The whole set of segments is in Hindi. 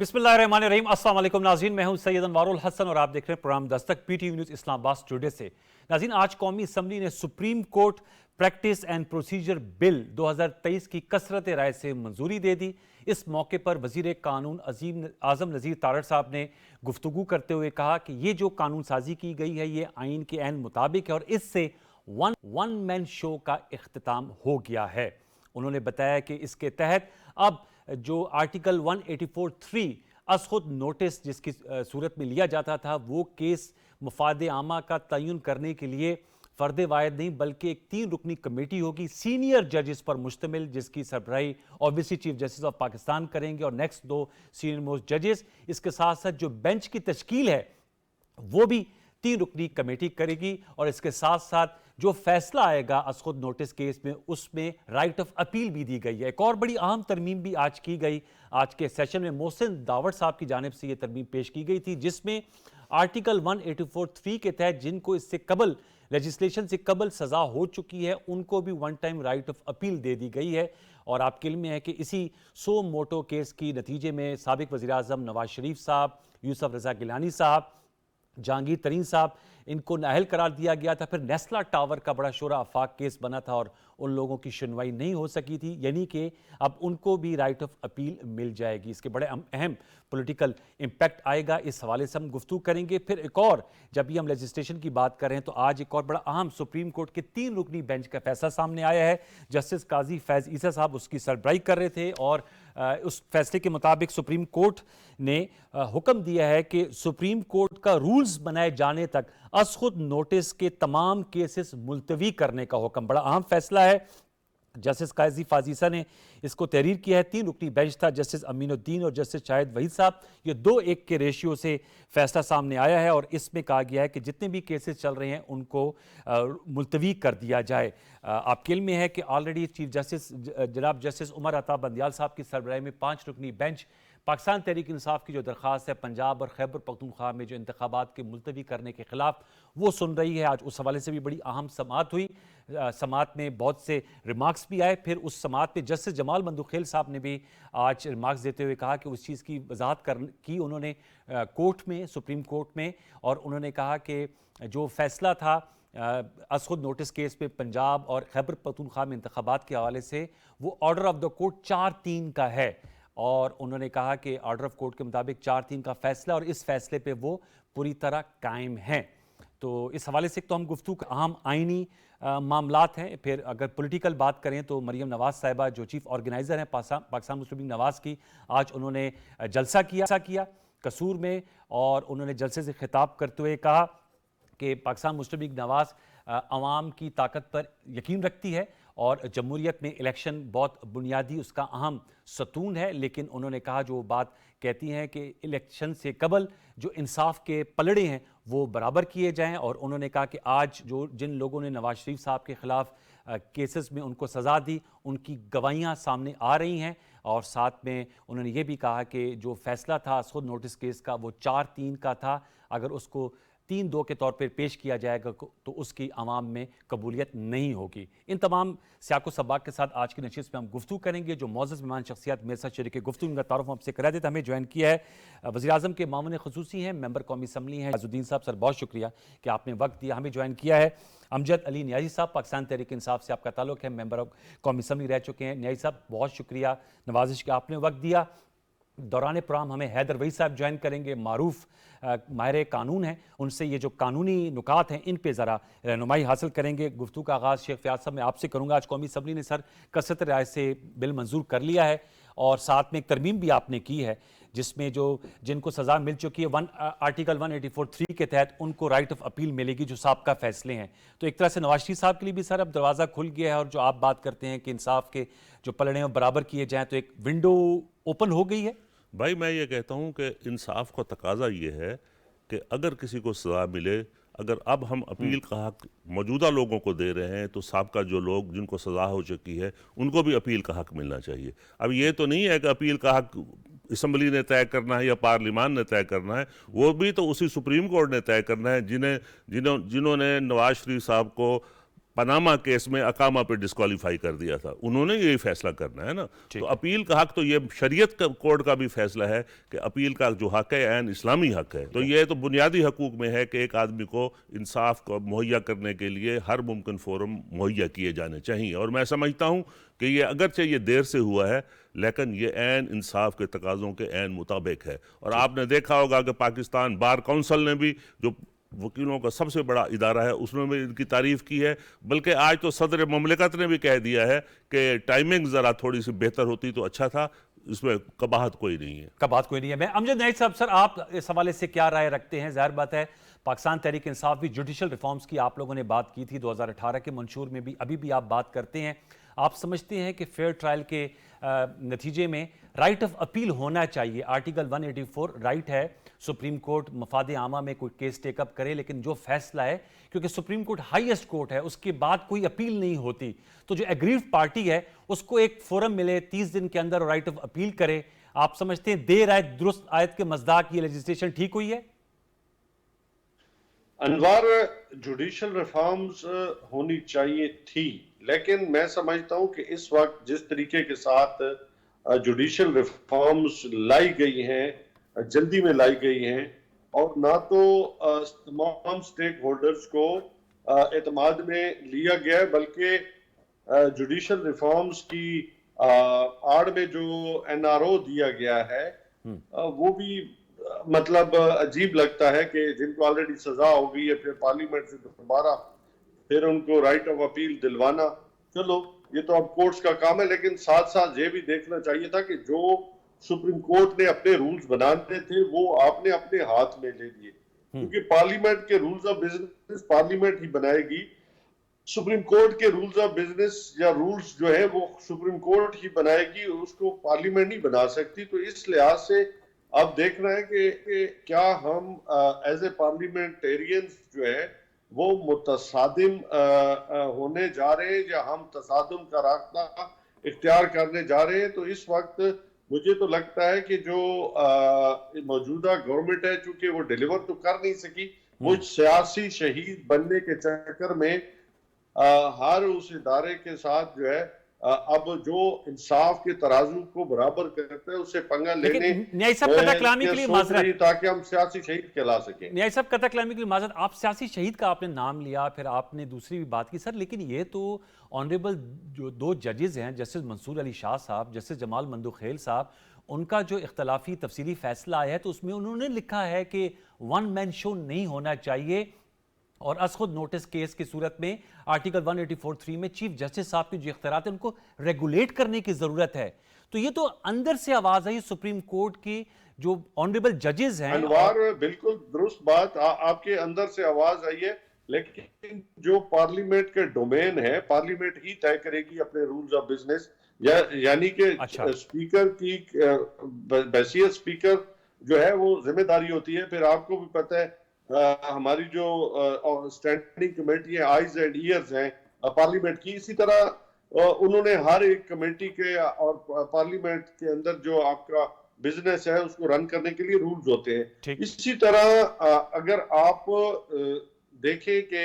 बिस्मिल्लाहिर्रहमानिर्रहीम। अस्सलाम वालेकुम नाज़रीन, मैं हूं सैयद अनवारुल हसन और आप देख रहे हैं programme Dastak PTV news Islamabad studio से। नाज़रीन, आज कौमी असम्बली ने supreme court practice and procedure bill 2023 की कसरत राय से मंजूरी दे दी। इस मौके पर वज़ीर कानून आज़म नज़ीर तारड़ साहब ने गुफ्तगू करते हुए कहा कि ये जो कानून साजी की गई है ये आइन के ऐन मुताबिक है और इससे वन मैन शो का इख्तिताम हो गया है। उन्होंने बताया कि इसके तहत अब जो आर्टिकल 184(3) अस-खुद नोटिस जिसकी सूरत में लिया जाता था, वो केस मुफाद आमा का तयन करने के लिए फ़र्द वाहिद नहीं बल्कि एक 3 रुकनी कमेटी होगी सीनियर जजेस पर मुश्तमिल, जिसकी सरबराही obviously chief justice of Pakistan करेंगे और नेक्स्ट 2 सीनियर मोस्ट जजेस। इसके साथ साथ जो बेंच की तश्कील है वो भी 3 रुकनी कमेटी करेगी और इसके साथ साथ जो फैसला आएगा असखुद नोटिस केस में उसमें राइट ऑफ अपील भी दी गई है। एक और बड़ी अहम तरमीम भी आज की गई। आज के सेशन में मोहसिन दावड़ साहब की जानिब से यह तरमीम पेश की गई थी, जिसमें आर्टिकल 184(3) के तहत जिनको इससे कबल लेजिस्लेशन से कबल सजा हो चुकी है उनको भी one time right of appeal दे दी गई है। और आपके इल्म में है कि इसी सो मोटो केस की नतीजे में साबिक वज़ीर आज़म नवाज शरीफ साहब, यूसुफ रज़ा गिलानी साहब, जहांगीर तरीन साहब, इनको नाअहल करार दिया गया था। फिर नेस्ला टावर का बड़ा शोरा आफाक केस बना था और उन लोगों की सुनवाई नहीं हो सकी थी, यानी कि अब उनको भी राइट ऑफ अपील मिल जाएगी। इसके बड़े अहम पॉलिटिकल इम्पैक्ट आएगा, इस हवाले से हम गुफ्तगू करेंगे। फिर एक और, जब भी हम लेजिस्लेशन की बात करें तो आज एक और बड़ा अहम सुप्रीम कोर्ट के 3 रुकनी बेंच का फैसला सामने आया है। जस्टिस काजी फैज़ ईसा साहब उसकी सरबराही कर रहे थे और उस फैसले के मुताबिक सुप्रीम कोर्ट ने हुक्म दिया है कि सुप्रीम कोर्ट का रूल्स बनाए जाने तक असखुद नोटिस के तमाम केसेस मुलतवी करने का हुक्म। बड़ा अहम फैसला है। जस्टिस काजी फाजीसा ने इसको तहरीर किया है। 3 रुकनी बेंच था, जस्टिस अमीनुद्दीन और जस्टिस शाहिद वहीद साहब। ये 2-1 के रेशियो से फैसला सामने आया है और इसमें कहा गया है कि जितने भी केसेस चल रहे हैं उनको मुलतवी कर दिया जाए। आपके इल्म में है कि ऑलरेडी चीफ जस्टिस जनाब जस्टिस उमर अता बंदियाल साहब की सरबराही में 5 रुकनी बेंच पाकिस्तान तहरीक इंसाफ की जो दरख्वास्त है पंजाब और खैबर पख्तूनख्वा में जो इंतखाबात के मुलतवी करने के खिलाफ, वो सुन रही है। आज उस हवाले से भी बड़ी अहम समाअत हुई। समाअत में बहुत से रिमार्क्स भी आए। फिर उस समाअत में जस्टिस जमाल मंदुखेल साहब ने भी आज रिमार्क्स देते हुए कहा कि उस चीज़ की वजाहत की उन्होंने कोर्ट में, सुप्रीम कोर्ट में, और उन्होंने कहा कि जो फैसला था असखुद नोटिस केस में पंजाब और खैबर पख्तूनख्वा में इंतखाबात के हवाले से, वो ऑर्डर ऑफ द कोर्ट 4-3 का है और उन्होंने कहा कि ऑर्डर ऑफ कोर्ट के मुताबिक 4-3 का फैसला और इस फैसले पे वो पूरी तरह कायम हैं। तो इस हवाले से तो हम गुफ्तगू अहम आइनी मामलात हैं। फिर अगर पॉलिटिकल बात करें तो मरियम नवाज साहिबा जो चीफ ऑर्गेनाइज़र हैं पाकिस्तान मुस्लिम लीग नवाज की, आज उन्होंने जलसा किया कसूर में और उन्होंने जलसे से खिताब करते हुए कहा कि पाकिस्तान मुस्लिम लीग नवाज अवाम की ताकत पर यकीन रखती है और जमहूरियत में इलेक्शन बहुत बुनियादी उसका अहम सतून है। लेकिन उन्होंने कहा, जो बात कहती हैं कि इलेक्शन से कबल जो इंसाफ के पलड़े हैं वो बराबर किए जाएं। और उन्होंने कहा कि आज जो जिन लोगों ने नवाज शरीफ साहब के ख़िलाफ़ केसेस में उनको सज़ा दी, उनकी गवाहियाँ सामने आ रही हैं। और साथ में उन्होंने ये भी कहा कि जो फैसला था असखुद नोटिस केस का वो 4-3 का था, अगर उसको 3-2 के तौर पर पेश किया जाएगा तो उसकी आवाम में कबूलियत नहीं होगी। इन तमाम सियाको सबाक के साथ आज की नशिस्त में हम गुफ्तगू करेंगे। जो मोअज़्ज़ज़ मेहमान शख्सियत मेरे साथ शरीक गुफ्तगू का तारुफ हमसे करा देता, हमें ज्वाइन किया है वज़ीर आज़म के मामून ख़ुसूसी हैं, मेंबर कौमी असम्बली हैं अज़ुद्दीन साहब। सर बहुत शुक्रिया कि आपने वक्त दिया। हमें ज्वाइन किया है अमजद अली न्याजी साहब, पाकिस्तान तहरीक इंसाफ से आपका ताल्लुक़ है, मेंबर ऑफ कौमी असम्बली रह चुके हैं। न्याजी साहब बहुत शुक्रिया, नवाजिश कि आपने वक्त दिया। दौरान प्रोग्राम हमें हैदर वहीद साहब ज्वाइन करेंगे, मारूफ माहिर कानून हैं, उनसे ये जो कानूनी नुकात हैं इन पे ज़रा रहनुमाई हासिल करेंगे। गुफ्तगू का आगाज़ शेख फ़याज़ साहब मैं आपसे करूँगा। आज कौमी असम्बली ने सर कसरत राय से बिल मंजूर कर लिया है और साथ में एक तरमीम भी आपने की है जिसमें जो जिनको सज़ा मिल चुकी है आर्टिकल 184(3) के तहत उनको राइट ऑफ अपील मिलेगी जो साबका फैसले हैं। तो एक तरह से नवाज शरीफ साहब के लिए भी सर अब दरवाज़ा खुल गया है और जो आप बात करते हैं कि इंसाफ के जो पलड़े हैं बराबर किए जाएँ, तो एक विंडो ओपन हो गई है। भाई मैं ये कहता हूँ कि इंसाफ का तकाजा ये है कि अगर किसी को सज़ा मिले, अगर अब हम अपील का हक मौजूदा लोगों को दे रहे हैं तो साबका जो लोग जिनको सज़ा हो चुकी है उनको भी अपील का हक मिलना चाहिए। अब ये तो नहीं है कि अपील का हक असम्बली ने तय करना है या पार्लिमान ने तय करना है, वो भी तो उसी सुप्रीम कोर्ट ने तय करना है जिन्होंने नवाज शरीफ साहब को पनामा केस में अकामा पे डिस्क्वालीफाई कर दिया था, उन्होंने यही फैसला करना है ना। तो अपील का हक तो ये शरीयत कोड का भी फैसला है कि अपील का जो हक है ऐन इस्लामी हक है। तो ये तो बुनियादी हकूक में है कि एक आदमी को इंसाफ को मुहैया करने के लिए हर मुमकिन फोरम मुहैया किए जाने चाहिए। और मैं समझता हूँ कि ये अगरचे ये देर से हुआ है, लेकिन ये ऐन इंसाफ के तकाज़ों के ऐन मुताबिक है। और आपने देखा होगा कि पाकिस्तान बार काउंसिल ने भी, जो वकीलों का सबसे बड़ा इदारा है, उसने भी इनकी तारीफ की है। बल्कि आज तो सदर ममलिकत ने भी कह दिया है कि टाइमिंग ज़रा थोड़ी सी बेहतर होती तो अच्छा था, इसमें कबाहत कोई नहीं है। कबाहत कोई नहीं है। मैं अमजद नाइक साहब, सर आप इस हवाले से क्या राय रखते हैं? जाहिर बात है पाकिस्तान तहरीक इंसाफ भी जुडिशल रिफॉर्म्स की आप लोगों ने बात की थी 2018 के मंशूर में भी, अभी भी आप बात करते हैं। आप समझते हैं कि फेयर ट्रायल के नतीजे में राइट ऑफ अपील होना चाहिए? आर्टिकल 184 राइट है सुप्रीम कोर्ट मफाद आमा में कोई केस टेकअप करे, लेकिन जो फैसला है, क्योंकि सुप्रीम कोर्ट हाईएस्ट कोर्ट है, उसके बाद कोई अपील नहीं होती, तो जो एग्रीव पार्टी है उसको एक फोरम मिले 30 दिन के अंदर राइट ऑफ अपील करे। आप समझते हैं देर आयत दुरुस्त आयत के मज़दाक ये लेजिस्लेशन ठीक हुई है? अनवार, जुडिशल रिफॉर्म्स होनी चाहिए थी, लेकिन मैं समझता हूं कि इस वक्त जिस तरीके के साथ जुडिशल रिफॉर्म्स लाई गई हैं, जल्दी में लाई गई हैं, और ना तो तमाम स्टेक होल्डर्स को एतमाद में लिया गया है, बल्कि जुडिशल रिफॉर्म्स की आड़ में जो एनआरओ दिया गया है वो भी मतलब अजीब लगता है कि जिनको ऑलरेडी सजा हो गई है फिर पार्लियामेंट से दोबारा फिर उनको राइट ऑफ अपील दिलवाना। चलो ये तो अब कोर्ट्स का काम है, लेकिन साथ साथ ये भी देखना चाहिए था कि जो सुप्रीम कोर्ट ने अपने रूल्स बनाने थे वो आपने अपने हाथ में ले लिए, क्योंकि पार्लियामेंट के रूल्स ऑफ बिजनेस पार्लियामेंट ही बनाएगी। सुप्रीम कोर्ट के रूल्स ऑफ बिजनेस या रूल्स जो है वो सुप्रीम कोर्ट ही बनाएगी, उसको पार्लियामेंट नहीं बना सकती। तो इस लिहाज से अब देखना है कि क्या हम एज ए पार्लियामेंटेरियंस जो है वो मुतसादिम होने जा रहे हैं या हम तसादुम का रास्ता इख्तियार करने जा रहे हैं। तो इस वक्त मुझे तो लगता है कि जो मौजूदा गवर्नमेंट है, चूंकि वो डिलीवर तो कर नहीं सकी, वो सियासी शहीद बनने के चक्कर में हर उस इदारे के साथ जो है अब जो इंसाफ के तराजू को बराबर करते हैं उससे पंगा लेने न्याय साहब कथा कलामी के लिए माजरत, ताकि हम सियासी शहीद कहला सकें। न्याय साहब कथा कलामी के लिए माजरत, आप सियासी शहीद का आपने नाम लिया, फिर आपने दूसरी भी बात की सर, लेकिन ये तो ऑनरेबल जो दो जजेस हैं, जस्टिस मंसूर अली शाह साहब, जस्टिस जमाल मंदुखेल साहब, उनका जो इख्तलाफी तफसीली फैसला आया है तो उसमें उन्होंने लिखा है कि वन मैन शो नहीं होना चाहिए, और असखुद नोटिस केस की सूरत में आर्टिकल 184(3) में चीफ जस्टिस साहब की जो इख्तियारात है उनको रेगुलेट करने की जरूरत है। तो ये तो अंदर से आवाज आई सुप्रीम कोर्ट की जो ऑनरेबल जजेस हैं। अनवार, बिल्कुल दुरुस्त बात, आपके अंदर से आवाज आई है, लेकिन जो पार्लियामेंट के डोमेन है, पार्लियामेंट ही तय करेगी अपने रूल्स ऑफ बिजनेस, यानी कि स्पीकर की बैसियत स्पीकर जो है वो जिम्मेदारी होती है। फिर आपको भी पता है हमारी जो स्टैंडिंग कमेटी है, आइज एंड ईयर्स हैं पार्लियामेंट की, इसी तरह उन्होंने हर एक कमेटी के और पार्लियामेंट के अंदर जो आपका बिजनेस है उसको रन करने के लिए रूल्स होते हैं। इसी तरह अगर आप देखें कि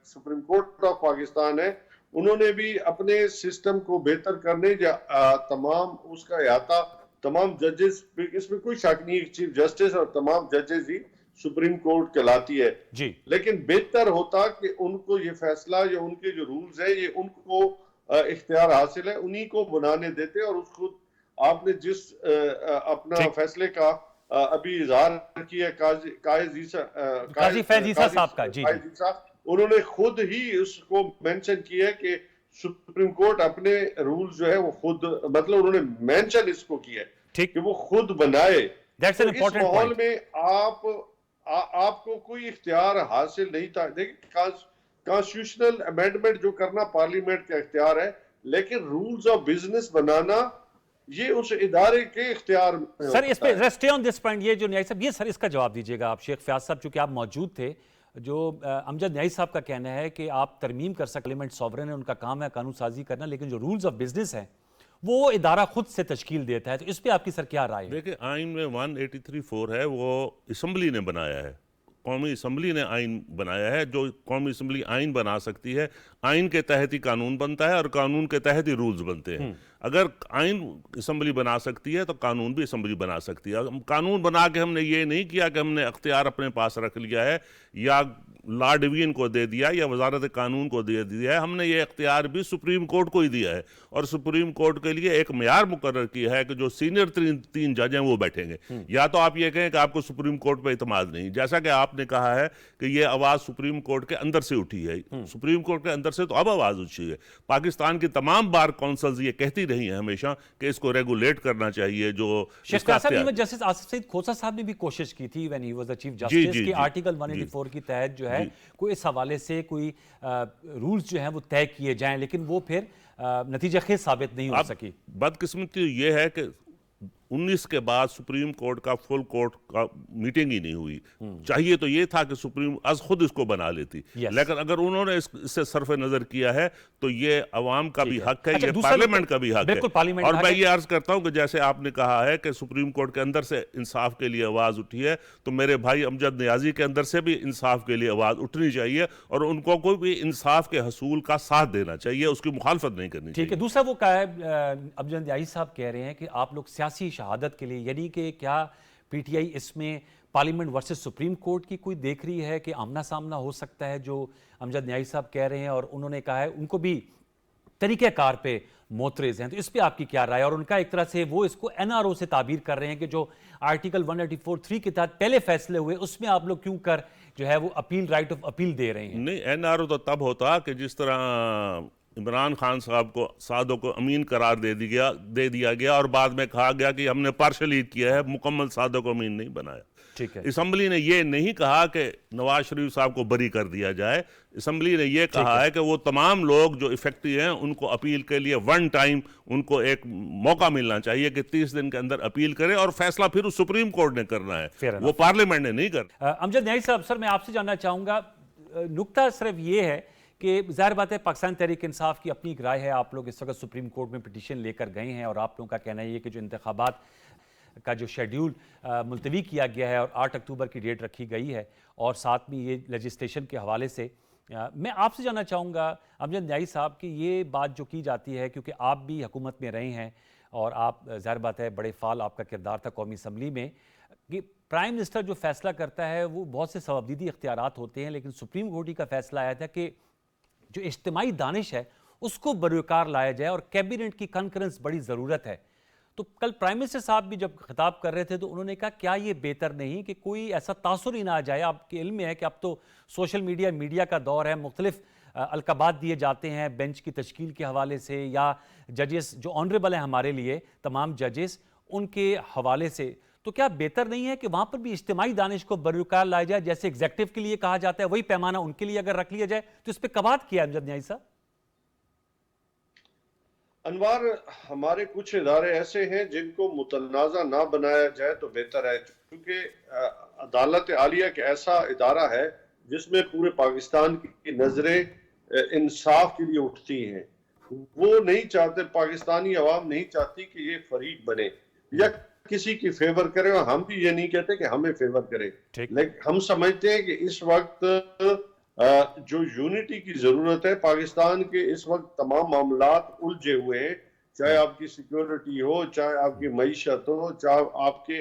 सुप्रीम कोर्ट ऑफ पाकिस्तान है, उन्होंने भी अपने सिस्टम को बेहतर करने या तमाम उसका अहाता तमाम जजेस, इसमें कोई शक नहीं, चीफ जस्टिस और तमाम जजेस ही सुप्रीम कोर्ट कहलाती है जी। लेकिन बेहतर होता कि उनको ये फैसला या उनके जो रूल्स है ये उनको इख्तियार हासिल है, उन्हीं को बनाने देते। और उसको आपने जिस अपना फैसले का अभी इजहार किया काजी फैजीसा साहब का, जी उन्होंने खुद ही उसको मेंशन किया कि सुप्रीम कोर्ट अपने रूल्स जो है वो खुद, मतलब उन्होंने मेंशन इसको किया है कि वो खुद बनाए। तो इस माहौल में आपको कोई इख्तियार हासिल नहीं था। देखिए कॉन्स्टिट्यूशनल अमेंडमेंट जो करना पार्लियामेंट का इख्तियार है, लेकिन रूल्स ऑफ बिजनेस बनाना ये उस इदारे के इख्तियार में। सर इस पे स्टे ऑन दिस पॉइंट, ये जो न्याय साहब, ये सर इसका जवाब दीजिएगा आप शेख फयाज साहब, चूंकि आप मौजूद थे। जो अमजद न्याय साहब का कहना है कि आप तरमीम कर सकते, पार्लियामेंट सॉवरेन है, उनका काम है कानून साजी करना, लेकिन जो रूल्स ऑफ बिजनेस है वो इदारा खुद से तश्कील देता है। तो इस पे आपकी सर क्या राय है? देखिए आइन में 183(4) है, वो असम्बली ने बनाया है, कौमी असम्बली ने आइन बनाया है, जो कौमी असम्बली आइन बना सकती है, आइन के तहत ही कानून बनता है और कानून के तहत ही रूल्स बनते हैं। अगर आइन असम्बली बना सकती है तो कानून भी असम्बली बना सकती है। कानून बना के हमने ये नहीं किया कि हमने अख्तियार अपने पास रख लिया है या लॉ डिवीजन को दे दिया या वजारत कानून को दे दिया है। हमने ये अख्तियार भी सुप्रीम कोर्ट को ही दिया है और सुप्रीम कोर्ट के लिए एक मेयार मुकर्रर किया है कि जो सीनियर तीन जज हैं वो बैठेंगे। या तो आप ये कहें कि आपको सुप्रीम कोर्ट पर इतमाद नहीं, जैसा कि आपने कहा है कि ये आवाज़ सुप्रीम कोर्ट के अंदर से उठी है। सुप्रीम कोर्ट के अंदर से तो अब आवाज़ उठी है। पाकिस्तान की तमाम बार काउंसिल्स ये कहती रही हैं हमेशा कि इसको रेगुलेट करना चाहिए। जो जस्टिस आसिफ सईद खोसा साहब ने भी कोशिश की थी when he was the chief justice कि आर्टिकल 184 की तहत जो है कोई इस हवाले से कोई रूल्स जो हैं वो तय किए जाएं, लेकिन वो फिर नतीजा खेज साबित नहीं हो सकी। बदकिस्मती ये है कि 19 के बाद सुप्रीम कोर्ट का फुल कोर्ट का मीटिंग ही नहीं हुई। चाहिए तो ये था कि सुप्रीम आज खुद इसको बना लेती, लेकिन अगर उन्होंने इससे सरफ नजर किया है तो ये अवाम का भी हक है, ये पार्लियामेंट का भी हक है। और मैं ये अर्ज करता हूं कि जैसे आपने कहा है कि सुप्रीम कोर्ट के अंदर से इंसाफ के लिए आवाज उठी है, तो मेरे भाई अमजद नियाजी के अंदर से भी इंसाफ के लिए आवाज उठनी चाहिए और उनको कोई भी इंसाफ के हसूल का साथ देना चाहिए, उसकी मुखालफत नहीं करनी चाहिए। ठीक है। दूसरा वो कहा है, अमजद नियाजी साहब कह रहे हैं कि आप लोग सियासी शहादत के लिए, यानी कि क्या पीटीआई इसमें पार्लियामेंट वर्सेस सुप्रीम कोर्ट की कोई देख रही है कि आमना सामना हो सकता है जो अमजद न्यायी साहब कह रहे हैं, और उन्होंने कहा है उनको भी तरीक़ेकार पे मोतरेज़ हैं, तो इस पे आपकी क्या राय? और उनका एक तरह से वो इसको एनआरओ से ताबीर कर रहे हैं कि जो आर्टिकल 184(3) के तहत पहले फैसले हुए उसमें आप लोग क्यों कर जो है वो अपील, राइट ऑफ अपील दे रहे हैं। नहीं, एनआरओ तो तब होता कि जिस तरह इमरान खान साहब को सादों को अमीन करार दे दिया गया और बाद में कहा गया कि हमने पार्शली किया है, मुकम्मल सादों को अमीन नहीं बनाया। ठीक है। असम्बली ने ये नहीं कहा कि नवाज शरीफ साहब को बरी कर दिया जाए, असम्बली ने ये कहा है कि वो तमाम लोग जो इफेक्टिव हैं उनको अपील के लिए वन टाइम उनको एक मौका मिलना चाहिए कि 30 दिन के अंदर अपील करें और फैसला फिर उस सुप्रीम कोर्ट ने करना है, वो पार्लियामेंट ने नहीं करना। अमजद न्यायी साहब, सर मैं आपसे जानना चाहूंगा, नुक्ता सिर्फ ये है कि जाहिर बात है पाकिस्तान तहरीक इंसाफ की अपनी एक राय है, आप लोग इस वक्त सुप्रीम कोर्ट में पिटीशन लेकर गए हैं और आप लोगों का कहना है कि जो इंतखाबात का जो शेड्यूल मुलतवी किया गया है और 8 अक्टूबर की डेट रखी गई है और साथ में ये लेजिस्लेशन के हवाले से मैं आपसे जानना चाहूँगा अमजद न्यायी साहब कि ये बात जो की जाती है, क्योंकि आप भी हुकूमत में रहे हैं और आप ज़ाहिर बात है बड़े फाल आपका किरदार था कौमी असम्बली में, कि प्राइम मिनिस्टर जो फैसला करता है वो बहुत से सवाबदीदी इख्तियारात होते हैं, लेकिन सुप्रीम कोर्ट का फैसला आया था कि जो इज्तिमाई दानिश है उसको बरकरार लाया जाए और कैबिनेट की कॉन्फ्रेंस बड़ी ज़रूरत है। तो कल प्राइम मिनिस्टर साहब भी जब खिताब कर रहे थे तो उन्होंने कहा क्या ये बेहतर नहीं कि कोई ऐसा तासुर ही ना आ जाए, आपके इल्म में है कि अब तो सोशल मीडिया का दौर है, मुख्तलिफ अलकाबात दिए जाते हैं बेंच की तश्कील के हवाले से या जजेस जो ऑनरेबल हैं हमारे लिए तमाम जजेस उनके हवाले से, तो क्या बेहतर नहीं है कि वहां पर भी इज्तिमाई दानिश को बरकरार लाया जाए, जैसे एग्जीक्यूटिव के लिए कहा जाता है वही पैमाना उनके लिए अगर रख लिया जाए, तो इस पर कबात किया अमजद न्यायी साहब? अनवार, हमारे कुछ इदारे ऐसे हैं जिनको मुतनाज़ा ना बनाया जाए तो बेहतर है, क्योंकि अदालत आलिया एक ऐसा इदारा है जिसमें पूरे पाकिस्तान की नजरें इंसाफ के लिए उठती हैं। वो नहीं चाहते, पाकिस्तानी अवाम नहीं चाहती कि ये फरीक बने या किसी की फेवर करे, और हम भी ये नहीं कहते कि हमें फेवर करे, लेकिन हम समझते हैं कि इस वक्त जो यूनिटी की जरूरत है, पाकिस्तान के इस वक्त तमाम मामलात उलझे हुए हैं, चाहे आपकी सिक्योरिटी हो, चाहे आपकी मईशत हो, चाहे आपके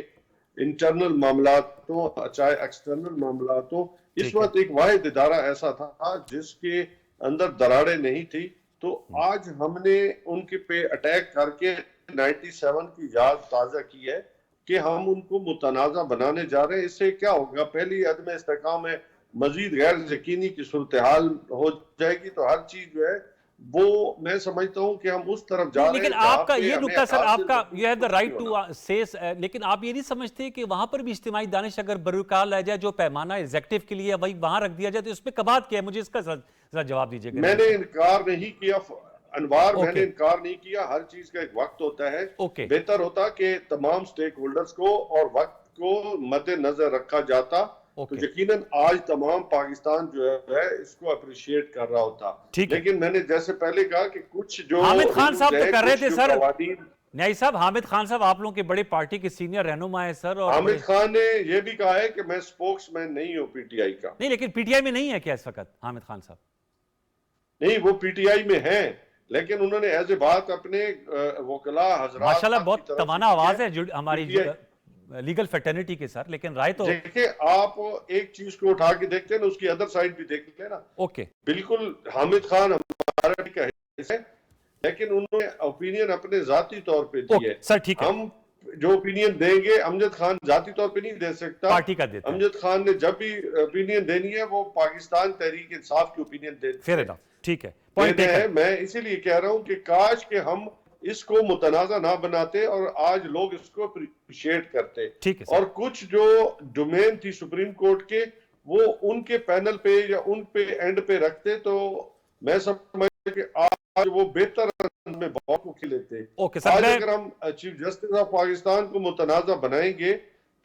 इंटरनल मामलात हो, चाहे एक्सटर्नल मामलात हो। इस वक्त एक वाहिद इदारा ऐसा था जिसके अंदर दरारें नहीं थी, तो आज हमने उनके पे अटैक करके 97 की याद ताजा की है कि हम उनको मुतनाज़ा बनाने जा रहे हैं। इससे क्या होगा? पहली अदम इस्तेकाम है, मजीद गैर यकीनी की सूरत हाल हो जाएगी, तो हर चीज जो है वो मैं समझता हूं कि हम उस तरफ जा रहे हैं। लेकिन आपका ये नुक्ता सर, आपका you have the right to say, लेकिन आप ये नहीं समझते कि वहां पर भी इज्तिमाई दानिश अगर बरकरार लाया जाए, जो पैमाना एग्जीक्यूटिव के लिए वही वहां रख दिया जाए, तो इस पे कबात क्या है? मुझे इसका जरा जवाब दीजिएगा। मैंने इनकार नहीं किया अनवार, मैंने इनकार नहीं किया, हर चीज का एक वक्त होता है। बेहतर होता कि तमाम स्टेक होल्डर्स को और वक्त को मद्देनजर रखा जाता, तो यकीनन आज तमाम पाकिस्तान जो है इसको अप्रिशिएट कर रहा होता। लेकिन मैंने जैसे पहले कहा कि कुछ जो हामिद खान साहब तो कर रहे थे सर, न्याई साहब, हामिद खान साहब आप लोगों के बड़े पार्टी के सीनियर रहनुमा है सर, और हामिद खान ने यह भी कहा है कि मैं स्पोक्समैन नहीं हूं पीटीआई का। नहीं, लेकिन पीटीआई में नहीं है क्या इस वक्त हामिद खान साहब? नहीं, वो पीटीआई में है, लेकिन उन्होंने एज ए बात अपने वकला हजरात माशाल्लाह की बहुत तरफ तवाना से आवाज है हमारी PTI लीगल फेटर्निटी के सर, लेकिन राय तो देखिए, आप एक चीज को उठा के देखते हैं ना, उसकी अदर साइड भी देख लेना। ओके। बिल्कुल हामिद खान हमारा का हिस्सा है, लेकिन उन्होंने ओपिनियन अपने जाती तौर पे दी है। सर ठीक है, हम जो ओपिनियन देंगे, अमजद खान जाती तौर पे नहीं दे सकता, पार्टी का देते हैं। अमजद खान ने जब भी ओपिनियन देनी है वो पाकिस्तान तहरीक इंसाफ की ओपिनियन फेयर देते इनफ, ठीक है, पॉइंट है। मैं इसीलिए कह रहा हूं कि काश के हम इसको मुतनाज़ा ना बनाते और आज लोग इसको अप्रिशिएट करते। ठीक है सर। और कुछ जो डोमेन थी सुप्रीम कोर्ट के, वो उनके पैनल पे या उन पे एंड पे रखते, तो मैं समझता कि आज वो बेहतर में बहुत को खिलेते। ओके सर, आज अगर हम चीफ जस्टिस ऑफ पाकिस्तान को मुतनाज़ा बनाएंगे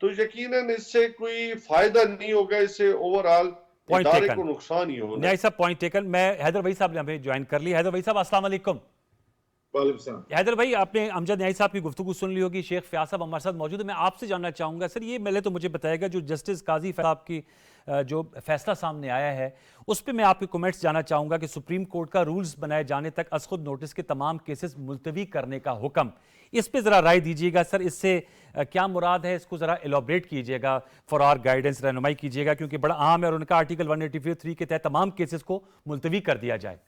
तो यकीनन इससे कोई फायदा नहीं होगा, इससे ओवरऑल इदारे को नुकसान ही होगा। न्याय साहब पॉइंट टेकन। मैं हैदर भाई साहब ने हमें ज्वाइन कर लिया। हैदर भाई साहब अस्सलाम वालेकुम। हैदर भाई, आपने अमजद न्याई साहब की गुफ्तगू सुन ली होगी, शेख फयाज साहब हमारे साथ मौजूद है। मैं आपसे जानना चाहूँगा सर, ये पहले तो मुझे बताएगा जो जस्टिस काजी साहब की जो फैसला सामने आया है उस पर मैं आपके कमेंट्स जानना चाहूँगा कि सुप्रीम कोर्ट का रूल्स बनाए जाने तक अज खुद नोटिस के तमाम केसेस मुलतवी करने का हुक्म, इस पर ज़रा राय दीजिएगा सर। इससे क्या मुराद है, इसको ज़रा एलोबरेट कीजिएगा, फॉर आवर गाइडेंस रहनुमाई कीजिएगा, क्योंकि बड़ा अहम है और उनका आर्टिकल 183 के तहत तमाम केसेस को मुलतवी कर दिया जाए।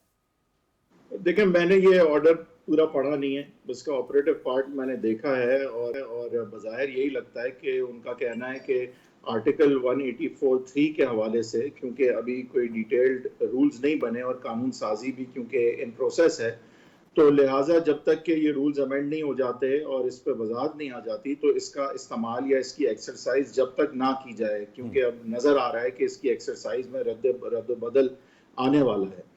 देखिए, मैंने ये ऑर्डर पूरा पढ़ा नहीं है, उसका ऑपरेटिव पार्ट मैंने देखा है और बज़ाहिर यही लगता है कि उनका कहना है कि आर्टिकल 184(3) के हवाले से, क्योंकि अभी कोई डिटेल्ड रूल्स नहीं बने और कानून साजी भी क्योंकि इन प्रोसेस है, तो लिहाजा जब तक कि ये रूल्स अमेंड नहीं हो जाते और इस पर वजाहत नहीं आ जाती, तो इसका इस्तेमाल या इसकी एक्सरसाइज जब तक ना की जाए, क्योंकि अब नज़र आ रहा है कि इसकी एक्सरसाइज में रद्द बदल आने वाला है।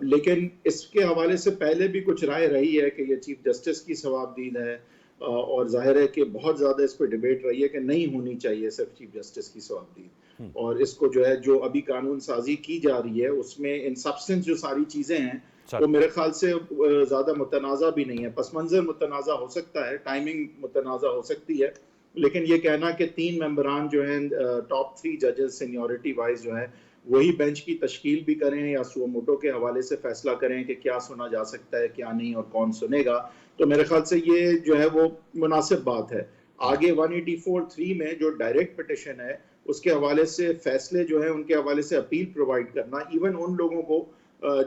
लेकिन इसके हवाले से पहले भी कुछ राय रही है कि ये चीफ जस्टिस की सवाबदीद है, और जाहिर है कि बहुत ज़्यादा इस पर डिबेट रही है कि नहीं होनी चाहिए सिर्फ चीफ जस्टिस की सवाबदीद, और इसको जो है जो अभी कानून साजी की जा रही है उसमें इन सब्सटेंस जो सारी चीज़ें हैं वो मेरे ख्याल से ज़्यादा मुतनाज़ा भी नहीं है। पस मंज़र मुतनाज़ा हो सकता है, टाइमिंग मुतनाज़ा हो सकती है, लेकिन ये कहना कि 3 मेंबरान जो हैं टॉप 3 जजेस सीनियरिटी वाइज जो है वही बेंच की तश्कील भी करें या सुओ मोटो के हवाले से फैसला करें कि क्या सुना जा सकता है क्या नहीं और कौन सुनेगा, तो मेरे ख्याल से ये जो है वो मुनासिब बात है। आगे 184(3) में जो डायरेक्ट पिटिशन है उसके हवाले से फैसले जो है उनके हवाले से अपील प्रोवाइड करना, इवन उन लोगों को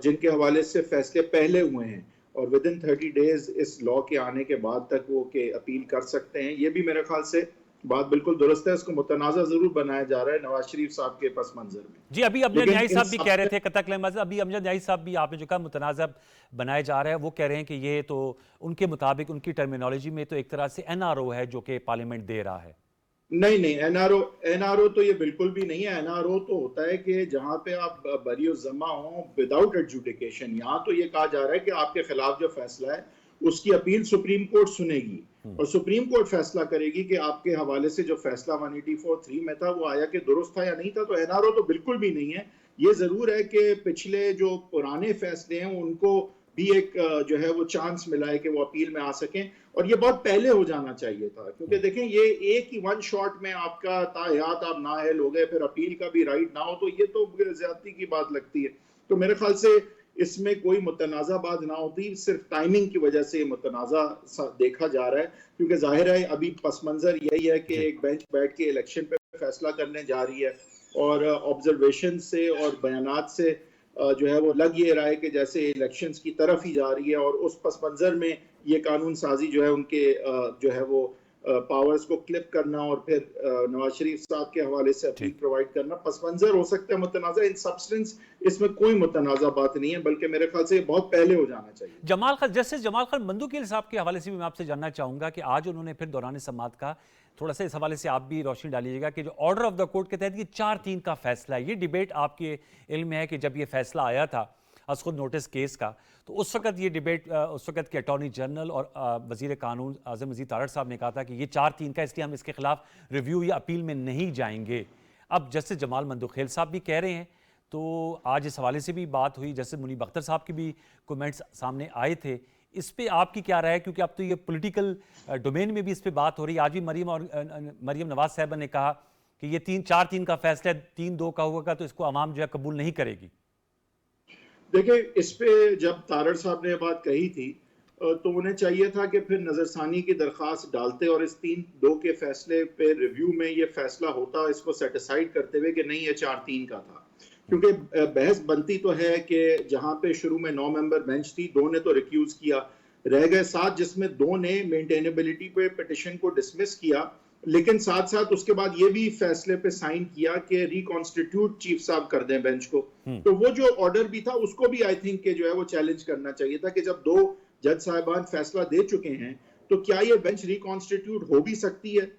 जिनके हवाले से फैसले पहले हुए हैं और विद इन 30 डेज इस लॉ के आने के बाद तक वो के अपील कर सकते हैं, ये भी मेरे ख्याल से बात बिल्कुल दुरुस्त है। इसको मुतनाज़ा जरूर बनाया जा रहा है नवाज शरीफ साहब के पस मंजर में। जी, अभी अमजद न्याई साहब भी कह रहे थे कतक लहमद, अभी अमजद न्याई साहब भी आपने जो कहा मुतनाज़ा बनाया जा रहा है, वो कह रहे हैं कि ये तो उनके मुताबिक उनकी टर्मिनोलॉजी में तो एक तरह से NRO है जो कि पार्लियामेंट दे रहा है। नहीं, NRO तो ये बिल्कुल भी नहीं है। NRO तो होता है कि जहां पे आप बरी जमा हो विदाउट एडजुडिकेशन। यहाँ तो ये कहा जा रहा है कि आपके खिलाफ जो फैसला है उसकी अपील सुप्रीम कोर्ट सुनेगी और सुप्रीम कोर्ट फैसला करेगी कि आपके हवाले से जो फैसला 184(3) में था वो आया कि दुरुस्त था या नहीं था। तो NRO तो बिल्कुल भी नहीं है। ये जरूर है कि पिछले जो पुराने फैसले हैं उनको भी एक जो है वो चांस मिला है कि वो अपील में आ सकें, और ये बहुत पहले हो जाना चाहिए था, क्योंकि देखें ये एक ही वन शॉट में आपका तायात आप नाअहल हो गए, फिर अपील का भी राइट ना हो, तो ये तो ज्यादती की बात लगती है। तो मेरे ख्याल से इसमें कोई मुतनाज़ा बात ना होती, सिर्फ टाइमिंग की वजह से मुतनाज़ा देखा जा रहा है, क्योंकि जाहिर है अभी पस मंजर यही है कि एक बेंच बैठ के इलेक्शन पे फैसला करने जा रही है और ऑब्जर्वेशन से और बयानात से जो है वो लग ये रहा है कि जैसे इलेक्शंस की तरफ ही जा रही है, और उस पस मंजर में ये कानून साजी जो है उनके जो है वो पावर्स को क्लिप करना और फिर नवाज शरीफ साहब के हवाले से अपील प्रोवाइड करना पस मंजर हो सकता है मुतनाज़ा। इन सब्सटेंस इसमें कोई मुतनाज़ा बात नहीं है, बल्कि मेरे ख्याल से ये बहुत पहले हो जाना चाहिए। जस्टिस जमाल खान मंदुकील साहब के हवाले से भी मैं आपसे जानना चाहूंगा कि आज उन्होंने फिर दौरान समाअत का थोड़ा सा इस हवाले से आप भी रोशनी डालिएगा कि जो ऑर्डर ऑफ द कोर्ट के तहत ये 4-3 का फैसला है, ये डिबेट आपके इल्म में है कि जब ये फैसला आया था अज खुद नोटिस केस का, तो उस वक्त ये डिबेट उस वक्त के अटॉर्नी जनरल और वजीर कानून आज़म मजीद तारड़ साहब ने कहा था कि ये 4-3 का, इसलिए हम इसके खिलाफ रिव्यू या अपील में नहीं जाएंगे। अब जस्टिस जमाल मंदुखेल साहब भी कह रहे हैं, तो आज इस हवाले से भी बात हुई, जस्टिस मुनीब अख्तर साहब के भी कमेंट्स सामने आए थे। इस पे आपकी क्या राय है, क्योंकि अब तो ये पॉलिटिकल डोमेन में भी इस पे बात हो रही है। आज भी मरीम नवाज साहबा ने कहा कि ये 4-3 का फैसला 3-2 का होगा तो इसको अवाम जो है कबूल नहीं करेगी। देखिए, इस पे जब तारड़ साहब ने बात कही थी तो उन्हें चाहिए था कि फिर नजरसानी की दरखास्त डालते और इस 3-2 के फैसले पे रिव्यू में ये फैसला होता, इसको सेटिसाइड करते हुए कि नहीं ये 4-3 का था। क्योंकि बहस बनती तो है कि जहां पे शुरू में 9 मेंबर बेंच थी, 2 ने तो रिक्यूज किया, रह गए 7 जिसमें 2 ने मेंटेनेबिलिटी पे पिटिशन को डिसमिस किया, लेकिन साथ साथ उसके बाद ये भी फैसले पे साइन किया कि रिकॉन्स्टिट्यूट चीफ साहब कर दें बेंच को। तो वो जो ऑर्डर भी था उसको भी आई थिंक के जो है वो चैलेंज करना चाहिए था कि जब 2 जज साहिबान फैसला दे चुके हैं तो क्या ये बेंच रिकॉन्स्टिट्यूट हो भी सकती है।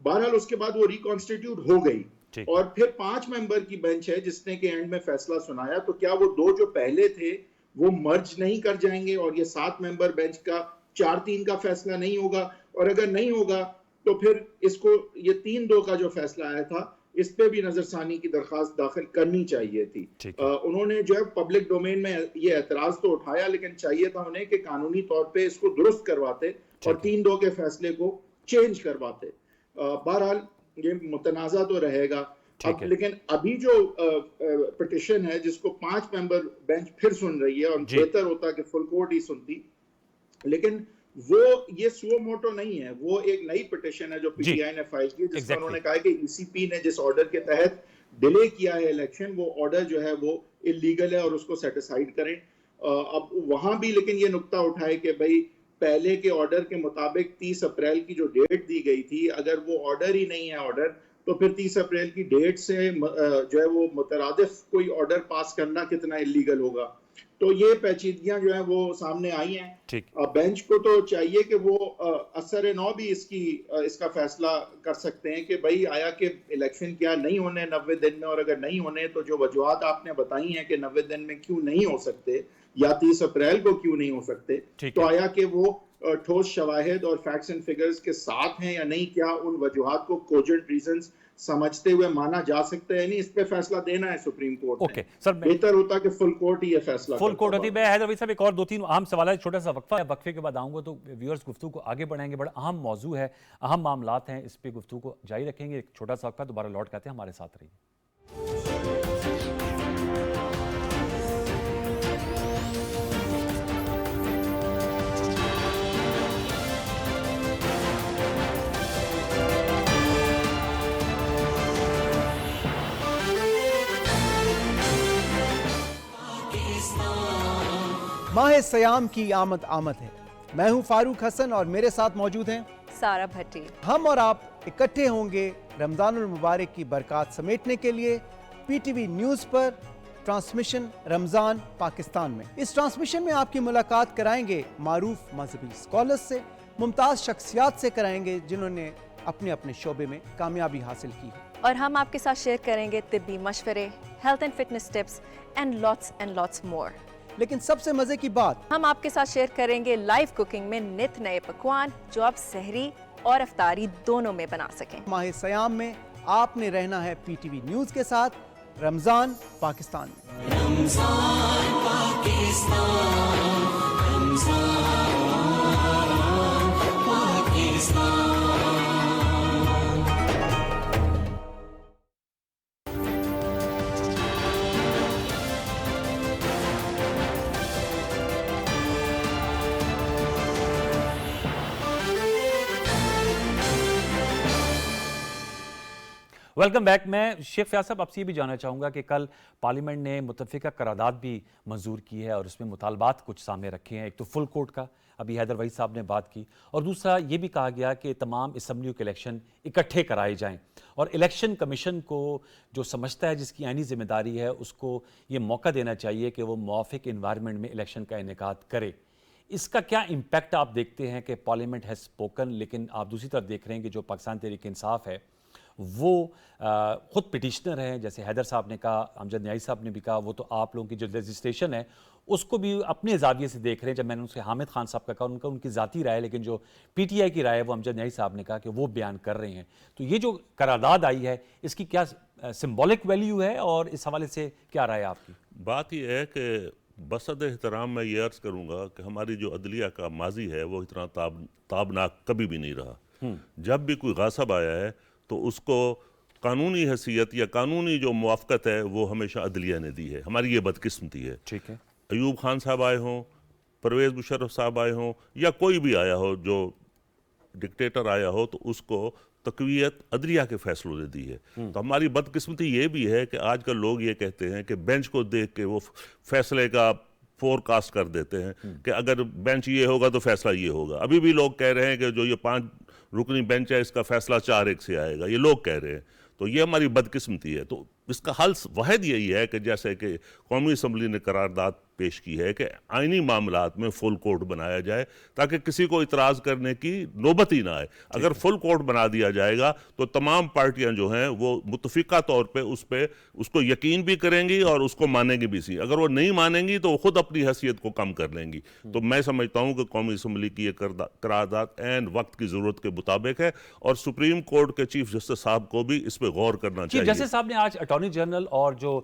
बहरहाल उसके बाद वो रिकॉन्स्टिट्यूट हो गई और फिर 5 मेंबर की बेंच है जिसने के एंड में फैसला सुनाया। तो क्या वो 2 जो पहले थे वो मर्ज नहीं कर जाएंगे और ये 7 मेंबर बेंच का 4-3 का फैसला नहीं होगा? और अगर नहीं होगा तो फिर इसको ये 3-2 का जो फैसला आया था इस पे भी नजरसानी की दरखास्त दाखिल करनी चाहिए थी। उन्होंने जो है पब्लिक डोमेन में ये एतराज तो उठाया, लेकिन चाहिए था उन्हें कि कानूनी तौर पे इसको दुरुस्त करवाते और 3-2 के फैसले को चेंज करवाते। बहरहाल ये मुतनाज़ा तो रहेगा अब, लेकिन अभी जो पिटिशन है जिसको 5 मेंबर बेंच फिर सुन रही है और बेहतर होता कि फुल कोर्ट ही सुनती, लेकिन वो ये सुओ मोटो नहीं है, वो एक नई पिटिशन है जो पीटीआई ने फाइल की, जिसमें उन्होंने कहा कि ईसीपी ने जिस ऑर्डर के तहत डिले किया है इलेक्शन, वो ऑर्डर जो है वो इलीगल है और उसको सेटिसाइड करें। अब वहां भी लेकिन ये नुक्ता उठाए कि भाई पहले के ऑर्डर के मुताबिक 30 अप्रैल की जो डेट दी गई थी, अगर वो ऑर्डर ही नहीं है ऑर्डर, तो फिर 30 अप्रैल की डेट से जो है वो मुतरादिफ कोई ऑर्डर पास करना कितना इलीगल होगा। तो ये पेचीदगियां जो है वो सामने आई हैं। बेंच को तो चाहिए कि वो असर नौ भी इसका फैसला कर सकते हैं कि भाई आया कि इलेक्शन क्या नहीं होने 90 दिन में, और अगर नहीं होने तो जो वजूहात आपने बताई हैं कि 90 दिन में क्यों नहीं हो सकते या 30 अप्रैल को क्यों नहीं हो सकते, तो आया कि वो ठोस शवाहिद और फैक्ट्स एंड फिगर्स के साथ हैं या नहीं, क्या उन वजूहात को कोजेंट रीजंस समझते हुए माना जा सकता है, नहीं, इस पे फैसला देना है सुप्रीम कोर्ट ने। सर, बेहतर होता कि फुल कोर्ट ही ये फैसला फुल कोर्ट होती। मैं हैदर भाई साहब एक और 2-3 अहम सवाल है, छोटा सा वक्फा है, वक्फे के बाद आऊंगा तो व्यूअर्स गुफ्तगू को आगे बढ़ाएंगे। बड़ा अहम मौजू है, अहम मामलात हैं, इस पे गुफ्तगू को जारी रखेंगे। एक छोटा सा वक्फा, दोबारा लौट के आते हैं, हमारे साथ रहिए। माह सयाम की आमद है। मैं हूं फारूक हसन और मेरे साथ मौजूद हैं सारा भट्टी। हम और आप इकट्ठे होंगे रमजानुल मुबारक की बरकत समेटने के लिए पीटीवी न्यूज़ पर ट्रांसमिशन रमजान पाकिस्तान में। इस ट्रांसमिशन में आपकी मुलाकात कराएंगे मारूफ मजहबी स्कॉलर्स से, मुमताज शख्सियात से कराएंगे जिन्होंने अपने अपने शोबे में कामयाबी हासिल की है, और हम आपके साथ शेयर करेंगे तिब्बी मशवरे, health and fitness tips and lots more. लेकिन सबसे मजे की बात, हम आपके साथ शेयर करेंगे लाइव कुकिंग में नित नए पकवान जो आप सहरी और इफ्तारी दोनों में बना सकें। माह सयाम में आपने रहना है पीटीवी न्यूज़ के साथ, रमजान पाकिस्तान में। रमजान पाकिस्तान, रमजान पाकिस्तान। Welcome back. मैं शेख फयाज साहब आपसे ये भी जानना चाहूँगा कि कल पार्लियामेंट ने मुतफ़िका करारदाद भी मंजूर की है और उसमें मुतालबात कुछ सामने रखे हैं। एक तो फुल कोर्ट का अभी हैदर वहीद साहब ने बात की, और दूसरा ये भी कहा गया कि तमाम असम्बलियों के इलेक्शन इकट्ठे कराए जाएं और इलेक्शन कमीशन को जो समझता है जिसकी आईनी जिम्मेदारी है उसको ये मौका देना चाहिए कि वो मुआफ़िक इन्वायरमेंट में इलेक्शन का इनेकाद करे। इसका क्या इम्पैक्ट आप देखते हैं कि पार्लियामेंट हैज़ स्पोकन, लेकिन आप दूसरी तरफ देख रहे हैं कि जो पाकिस्तान तहरीक इंसाफ है वो ख़ुद पिटिशनर हैं, जैसे हैदर साहब ने कहा, अमजद न्याई साहब ने भी कहा, वो तो आप लोगों की जो रजिस्ट्रेशन है उसको भी अपने ज़ाविये से देख रहे हैं। जब मैंने उनसे हामिद खान साहब का कहा, उनकी ज़ाती राय, लेकिन जो पीटीआई की राय है वो अमजद न्याई साहब ने कहा कि वो बयान कर रहे हैं। तो ये जो करारदाद आई है इसकी क्या सिंबॉलिक वैल्यू है और इस हवाले से क्या राय है आपकी? बात यह है कि बसद एहतराम मैं ये अर्ज़ करूँगा कि हमारी जो अदलिया का माजी है वो इतना ताबनाक कभी भी नहीं रहा। जब भी कोई गासब आया है तो उसको कानूनी हैसियत या कानूनी जो मुआफ़क़त है वो हमेशा अदलिया ने दी है। हमारी ये बदकिस्मती है। ठीक है। अयूब खान साहब आए हों, परवेज़ मुशर्रफ साहब आए हों, या कोई भी आया हो जो डिक्टेटर आया हो, तो उसको तक़वियत अदलिया के फैसलों ने दी है। तो हमारी बदकिस्मती ये भी है कि आजकल लोग ये कहते हैं कि बेंच को देख के वो फैसले का फोरकास्ट कर देते हैं कि अगर बेंच ये होगा तो फैसला ये होगा। अभी भी लोग कह रहे हैं कि जो ये 5 रुकनी बेंच है इसका फैसला 4-1 से आएगा, ये लोग कह रहे हैं। तो ये हमारी बदकिस्मती है। तो इसका हल वाहिद यही है कि जैसे कि कौमी असम्बली ने करारदाद पेश की है कि आइनी मामलात में फुल कोर्ट बनाया जाए ताकि किसी को इतराज़ करने की नौबत ही ना आए। अगर फुल कोर्ट बना दिया जाएगा तो तमाम पार्टियां जो हैं वो मुतफिका तौर पे उसको यकीन भी करेंगी और उसको मानेंगी भी सी। अगर वो नहीं मानेंगी तो वो खुद अपनी हैसियत को कम कर लेंगी। तो मैं समझता हूँ कि कौमी असम्बली की ये करारदाद ऐन वक्त की ज़रूरत के मुताबिक है और सुप्रीम कोर्ट के चीफ जस्टिस साहब को भी इस पर गौर करना चाहिए। जस्टिस साहब ने आज अटॉर्नी जनरल और जो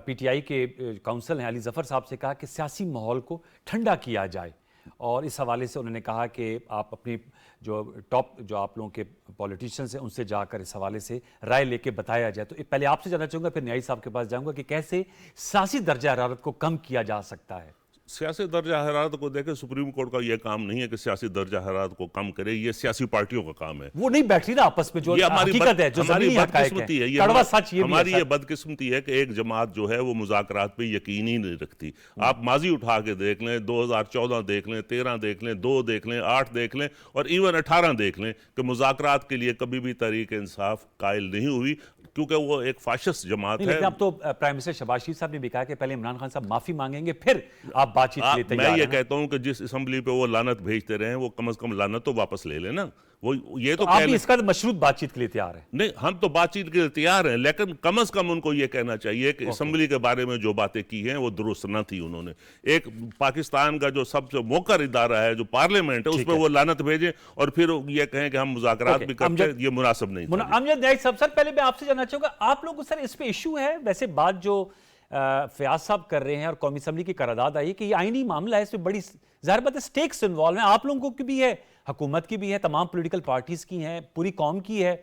पीटीआई के काउंसिल हैं अली जफर साहब से कहा कि सियासी माहौल को ठंडा किया जाए, और इस हवाले से उन्होंने कहा कि आप अपनी जो टॉप जो आप लोगों के पॉलिटिशियंस हैं उनसे जाकर इस हवाले से राय लेके बताया जाए। तो पहले आपसे जानना चाहूँगा, फिर न्यायी साहब के पास जाऊँगा कि कैसे सियासी दर्जा हरारत को कम किया जा सकता है। सियासी दर्जा हरारत को देखें, सुप्रीम कोर्ट का यह काम नहीं है कि सियासी दर्जा हरारत को कम करे, ये सियासी पार्टियों का काम है। वो नहीं बैठ रही ना आपस में, जो हकीकत है, जो ज़मीनी बदकिस्मती है, कड़वा सच ये हमारी ये बदकिस्मती है कि एक जमात जो है वो मुज़ाकरात पे यकीन ही नहीं रखती। आप माजी उठा के देख लें, 2014 देख लें, 13 देख लें, 2 देख लें, 8 देख लें और इवन 18 देख लें कि मुज़ाकरात के लिए कभी भी तहरीक इंसाफ कायल नहीं हुई, क्योंकि वो एक फाशिस्ट जमात है। अब तो प्राइम मिनिस्टर शहबाज शरीफ साहब ने भी कहा कि पहले इमरान खान साहब माफी मांगेंगे फिर आप बातचीत के लिए तैयार हैं। मैं ये कहता हूं कि जिस असेंबली पे वो लानत भेजते रहे वो कम से कम लानत तो वापस ले लेना। वो ये तो आप भी इसका मशरूत बातचीत के लिए तैयार हैं? नहीं, हम तो बातचीत के लिए तैयार हैं, लेकिन कम से कम उनको ये कहना चाहिए कि असेंबली के बारे में जो बातें की हैं वो दुरुस्त न थी। उन्होंने एक पाकिस्तान का जो सबसे मोकर इदारा है जो पार्लियामेंट है उस पर वो लानत भेजें और फिर ये कहें कि हम मुज़ाकरात भी करते हैं, ये मुनासिब नहीं। अमजद न्यायी साहब, सर पहले मैं आपसे जानना चाहूंगा, आप लोग सर इस पे इशू है? वैसे बात जो फयाज साहब कर रहे हैं और कौमी असम्बली की करारदाद आई कि ये आईनी मामला है, इसमें बड़ी ज़ाहिर बात है स्टेक्स इन्वॉल्व हैं, आप लोगों की भी है, हुकूमत की भी है, तमाम पॉलिटिकल पार्टीज की हैं, पूरी कौम की है।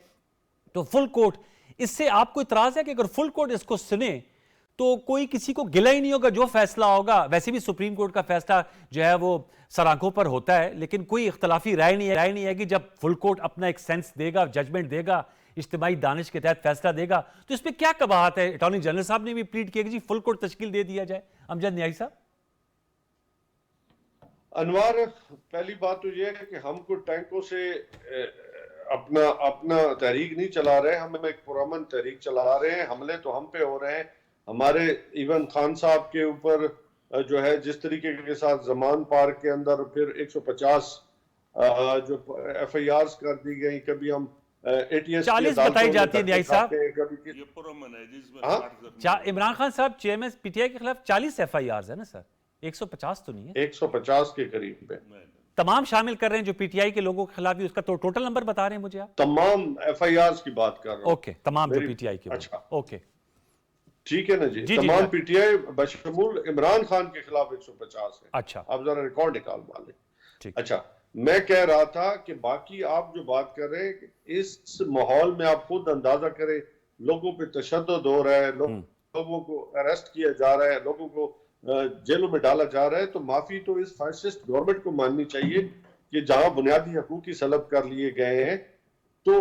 तो फुल कोर्ट, इससे आपको इतराज़ है कि अगर फुल कोर्ट इसको सुने तो कोई किसी को गिला ही नहीं होगा, जो फैसला होगा? वैसे भी सुप्रीम कोर्ट का फैसला जो है वो सराखों पर होता है, लेकिन कोई इख्तलाफी राय नहीं है कि जब फुल कोर्ट अपना एक सेंस देगा, जजमेंट देगा, इज्तिमाई दानिश के तहत फैसला देगा, तो इस पर क्या कबाहत है? अटॉर्नी जनरल साहब ने भी प्लीड किया कि जी फुल कोर्ट तश्कील दे दिया जाए। अमजद न्यायी साहब। अनवार, पहली बात तो यह है कि हम कोई टैंकों से अपना तहरीक नहीं चला रहे, हम एक पुरअमन तहरीक चला रहे हैं। हमले तो हम पे हो रहे हैं, हमारे इवन खान साहब के ऊपर जो है जिस तरीके के साथ जमान पार्क के अंदर फिर 150 जो FIRs कर दी गई, कभी हम 40 बताई जाती है न्यायी साहब। इमरान खान साहब चेयरमैन PTI के खिलाफ 40 FIRs है ना सर, 150 तो नहीं है, 150 के करीब पे तमाम शामिल कर रहे हैं जो PTI के लोगों के खिलाफ भी। उसका तो टोटल नंबर बता रहे हैं मुझे आप? तमाम FIRs की बात कर रहा हूं। ओके, तमाम जो PTI के। अच्छा, ओके, ठीक है ना जी, तमाम PTI बशमूल इमरान खान के खिलाफ 150 है। अच्छा, आप जरा रिकॉर्ड निकाल वाले। अच्छा, मैं कह रहा था कि बाकी आप जो बात कर रहे हैं, इस माहौल में आप खुद अंदाजा करें, लोगों पे तशद्दुद हो रहा है, लोगों को अरेस्ट किया जा रहा है, लोगों को जेलों में डाला जा रहा है, तो माफी तो इस फासिस्ट गवर्नमेंट को माननी चाहिए कि जहां बुनियादी हकूक ही सलब कर लिए गए हैं। तो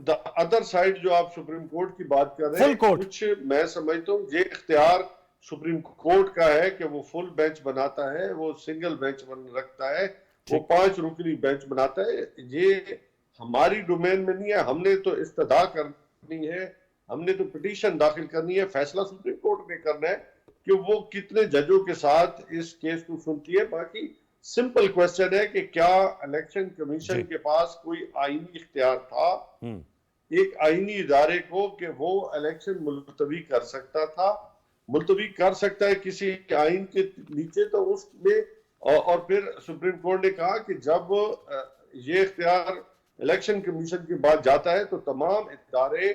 द अदर साइड जो आप सुप्रीम कोर्ट की बात कर रहे हैं, कुछ मैं समझता हूँ ये इख्तियार सुप्रीम कोर्ट का है कि वो फुल बेंच बनाता है, वो सिंगल बेंच रखता है, वो 5 रुकनी बेंच बनाता है। ये हमारी डोमेन में नहीं है, हमने तो इस्तदा करनी है, हमने तो पिटीशन दाखिल करनी है, फैसला सुप्रीम कोर्ट ने करना है कि वो कितने जजों के साथ इस केस को सुनती है। बाकी सिंपल क्वेश्चन है कि क्या इलेक्शन कमीशन के पास कोई आईनी इख्तियार था एक आईनी इदारे को कि वो इलेक्शन मुलतवी कर सकता था, मुलतवी कर सकता है किसी आइन के नीचे, तो उसमें और फिर सुप्रीम कोर्ट ने कहा कि जब ये इख्तियार इलेक्शन कमीशन के बाद जाता है तो तमाम इदारे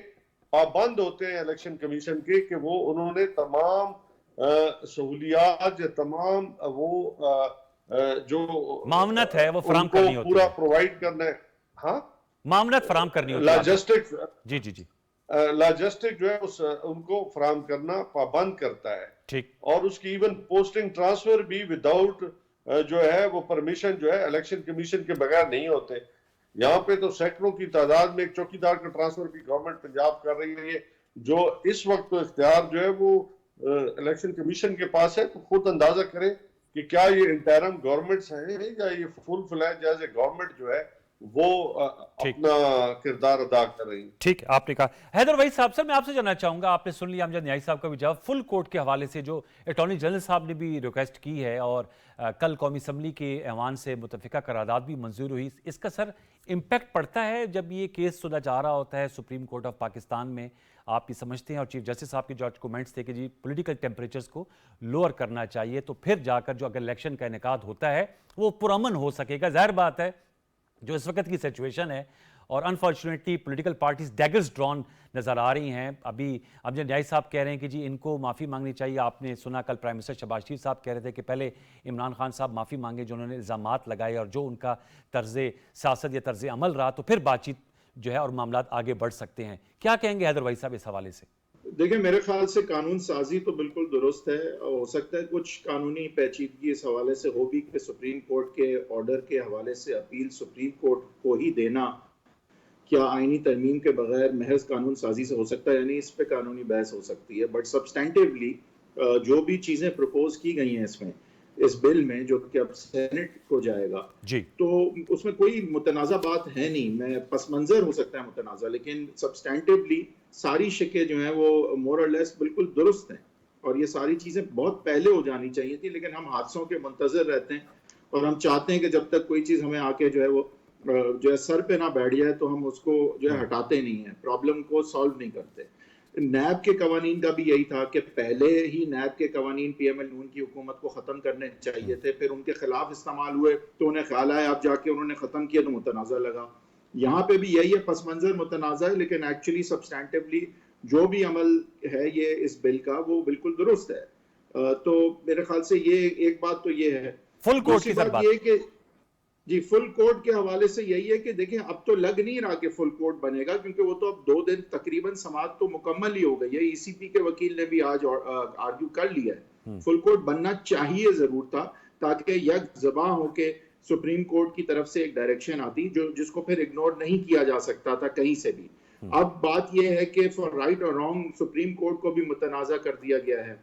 पाबंद होते हैं इलेक्शन कमीशन के कि वो उन्होंने तमाम सहूलियात या तमाम वो जो मामनत है वो फराम करनी होती पूरा है, प्रोवाइड करना है। हाँ, मामनत फराम करनी होती है। लॉजिस्टिक्स जी जी जी, लॉजिस्टिक जो है उनको फराम करना पाबंद करता है। ठीक। और उसकी इवन पोस्टिंग ट्रांसफर भी विदाउट जो है वो परमिशन जो है इलेक्शन कमीशन के बगैर नहीं होते। यहाँ पे तो सैकड़ों की तादाद में एक चौकीदार का ट्रांसफर भी गवर्नमेंट पंजाब कर रही है, जो इस वक्त तो इख्तियार जो है वो इलेक्शन कमीशन के पास है। तो खुद अंदाजा करें कि क्या ये इंटरम गवर्नमेंट्स हैं या ये full fledged as a government जो है वो अपना किरदार अदा कर रही है। ठीक, आपने कहा। हैदर वहीद साहब, सर मैं आपसे जानना चाहूंगा, आपने सुन लिया अमजद न्याई साहब का भी जवाब। फुल कोर्ट के हवाले से जो अटॉर्नी जनरल साहब ने भी रिक्वेस्ट की है और कल कौमी असम्बली के ऐवान से मुतफिका करारदाद भी मंजूर हुई, इसका सर इम्पैक्ट पड़ता है जब ये केस सुना जा रहा होता है सुप्रीम कोर्ट ऑफ पाकिस्तान में? आप ये समझते हैं, और चीफ जस्टिस साहब के जो कमेंट्स थे कि जी पॉलिटिकल टेम्परेचर्स को लोअर करना चाहिए, तो फिर जाकर जो अगर इलेक्शन का इनेकाद होता है वो पुरअमन हो सकेगा। जाहिर बात है जो इस वक्त की सिचुएशन है और unfortunately political parties daggers drawn नज़र आ रही हैं। अभी अमजद न्याई साहब कह रहे हैं कि जी इनको माफ़ी मांगनी चाहिए। आपने सुना कल प्राइम मिनिस्टर शहबाज शरीफ साहब कह रहे थे कि पहले इमरान खान साहब माफ़ी मांगे जो उन्होंने इल्ज़ामात लगाए और जो उनका तर्ज़ सियासत या तर्ज़ अमल रहा, तो फिर बातचीत जो है और मामला आगे बढ़ सकते हैं। क्या कहेंगे हैदर वहीद साहब इस हवाले से? देखिए, मेरे ख्याल से कानून साजी तो बिल्कुल दुरुस्त है। हो सकता है कुछ कानूनी पेचीदगी इस हवाले से हो भी कि सुप्रीम कोर्ट के ऑर्डर के हवाले से अपील सुप्रीम कोर्ट को ही देना क्या आईनी तरमीम के बगैर महज कानून साजी से हो सकता है, यानी इस पे कानूनी बहस हो सकती है। बट सब्सटेंटिवली जो भी चीजें प्रपोज की गई हैं इसमें, इस बिल में जो कि अब सेनेट को जाएगा जी, तो उसमें कोई मुतनाज़ा बात है नहीं। मैं पस मंजर हो सकता है मुतनाज़ा, लेकिन सब्सटेंटिवली सारी शिकें जो हैं वो मोर और लेस बिल्कुल दुरुस्त हैं और ये सारी चीज़ें बहुत पहले हो जानी चाहिए थी। लेकिन हम हादसों के मुंतज़र रहते हैं और हम चाहते हैं कि जब तक कोई चीज़ हमें आके जो है वो जो है सर पे ना बैठ जाए तो हम उसको जो है हटाते नहीं है, प्रॉब्लम को सॉल्व नहीं करते। नैब के कवानीन का भी यही था कि पहले ही नैब के कवानीन पीएमएल नून की हुकूमत को ख़त्म करने चाहिए थे, फिर उनके खिलाफ इस्तेमाल हुए तो उन्हें ख्याल आया अब जाके उन्होंने ख़त्म किया तो मुतनाज़ा लगा। यहाँ पे भी यही है, पस मंज़र मुतनाज़ा है, लेकिन एक्चुअली सब्सटेंटिवली जो भी अमल है ये इस बिल का वो बिल्कुल दुरुस्त है। तो मेरे ख्याल से ये एक बात तो ये है। फुल कोर्ट की बात ये कि जी फुल कोर्ट के हवाले से यही है कि देखिए अब तो लग नहीं रहा कि फुल कोर्ट बनेगा, क्योंकि वो तो अब 2 दिन तकरीबन समाअत तो मुकम्मल ही हो गई है। ईसीपी के वकील ने भी आज आर्ग्यू कर लिया है फुल कोर्ट बनना चाहिए जरूर था, ताकि यक ज़बां होके सुप्रीम कोर्ट की तरफ से एक डायरेक्शन आती जो जिसको फिर इग्नोर नहीं किया जा सकता था कहीं से भी। अब बात यह है कि फॉर राइट और रॉन्ग सुप्रीम कोर्ट को भी मुतनाज़ा कर दिया गया है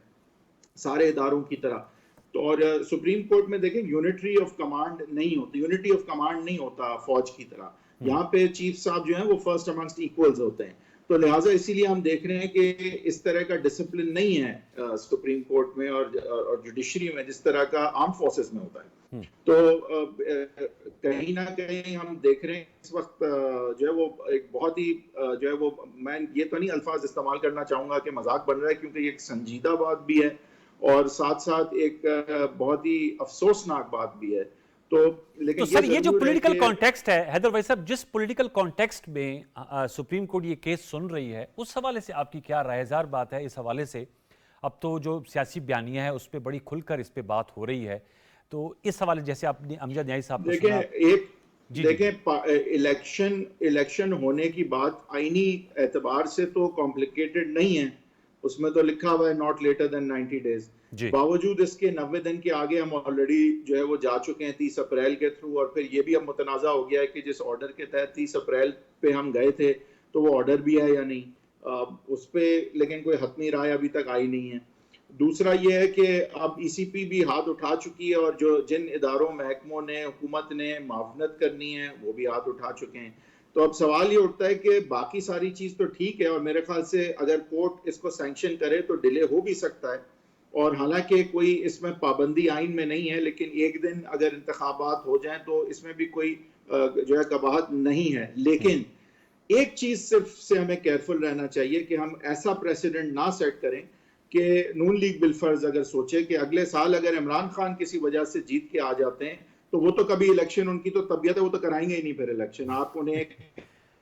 सारे इदारों की तरह। तो और सुप्रीम कोर्ट में देखें यूनिटी ऑफ कमांड नहीं होता फौज की तरह। यहाँ पे चीफ साहब जो हैं वो फर्स्ट अमंगस्ट इक्वल्स होते हैं, तो लिहाजा इसीलिए हम देख रहे हैं कि इस तरह का डिसिप्लिन नहीं है सुप्रीम कोर्ट में और जुडिशरी में जिस तरह का आर्म फोर्सेस में होता है। तो कहीं ना कहीं हम देख रहे हैं इस वक्त जो है वो एक बहुत ही जो है वो, मैं ये तो नहीं अल्फाज इस्तेमाल करना चाहूंगा कि मजाक बन रहा है, क्योंकि एक संजीदा बात भी है और साथ साथ एक बहुत ही अफसोसनाक बात भी है। तो लेकिन तो सर ये जो पॉलिटिकल कॉन्टेक्स्ट है हैदर भाई साहब, जिस पॉलिटिकल कॉन्टेक्स्ट में सुप्रीम कोर्ट ये केस सुन रही है, उस हवाले से आपकी क्या राय? ज़ाहिर बात है इस हवाले से अब तो जो सियासी बयानियां है उस पर बड़ी खुलकर इस पे बात हो रही है, तो इस हवाले जैसे आपने अमजद न्याई साहब देखें इलेक्शन होने की बात आईनी एतबार से तो कॉम्प्लिकेटेड नहीं है, उसमें तो लिखा हुआ है नॉट लेटर देन 90 डेज। बावजूद इसके 90 दिन के आगे हम ऑलरेडी जो है वो जा चुके हैं 30 अप्रैल के थ्रू, और फिर ये भी अब मुतनाज़ा हो गया है कि जिस ऑर्डर के तहत 30 अप्रैल पे हम गए थे तो वो ऑर्डर भी है या नहीं, उस पर लेकिन कोई हतमी राय अभी तक आई नहीं है। दूसरा ये है कि अब ईसीपी भी हाथ उठा चुकी है और जो जिन इदारों महकमों ने हुकूमत ने मावनत करनी है वो भी हाथ उठा चुके हैं। तो अब सवाल ये उठता है कि बाकी सारी चीज़ तो ठीक है और मेरे ख्याल से अगर कोर्ट इसको सैंक्शन करे तो डिले हो भी सकता है, और हालांकि कोई इसमें पाबंदी आइन में नहीं है, लेकिन एक दिन अगर इंतखाबात हो जाएं तो इसमें भी कोई जो है कबाहत नहीं है। लेकिन एक चीज़ सिर्फ से हमें केयरफुल रहना चाहिए कि हम ऐसा प्रेसिडेंट ना सेट करें कि नून लीग बिलफर्ज अगर सोचे कि अगले साल अगर इमरान खान किसी वजह से जीत के आ जाते हैं तो वो तो कभी इलेक्शन, उनकी तो तबीयत है, वो तो कराएंगे ही नहीं फिर इलेक्शन। आप उन्हें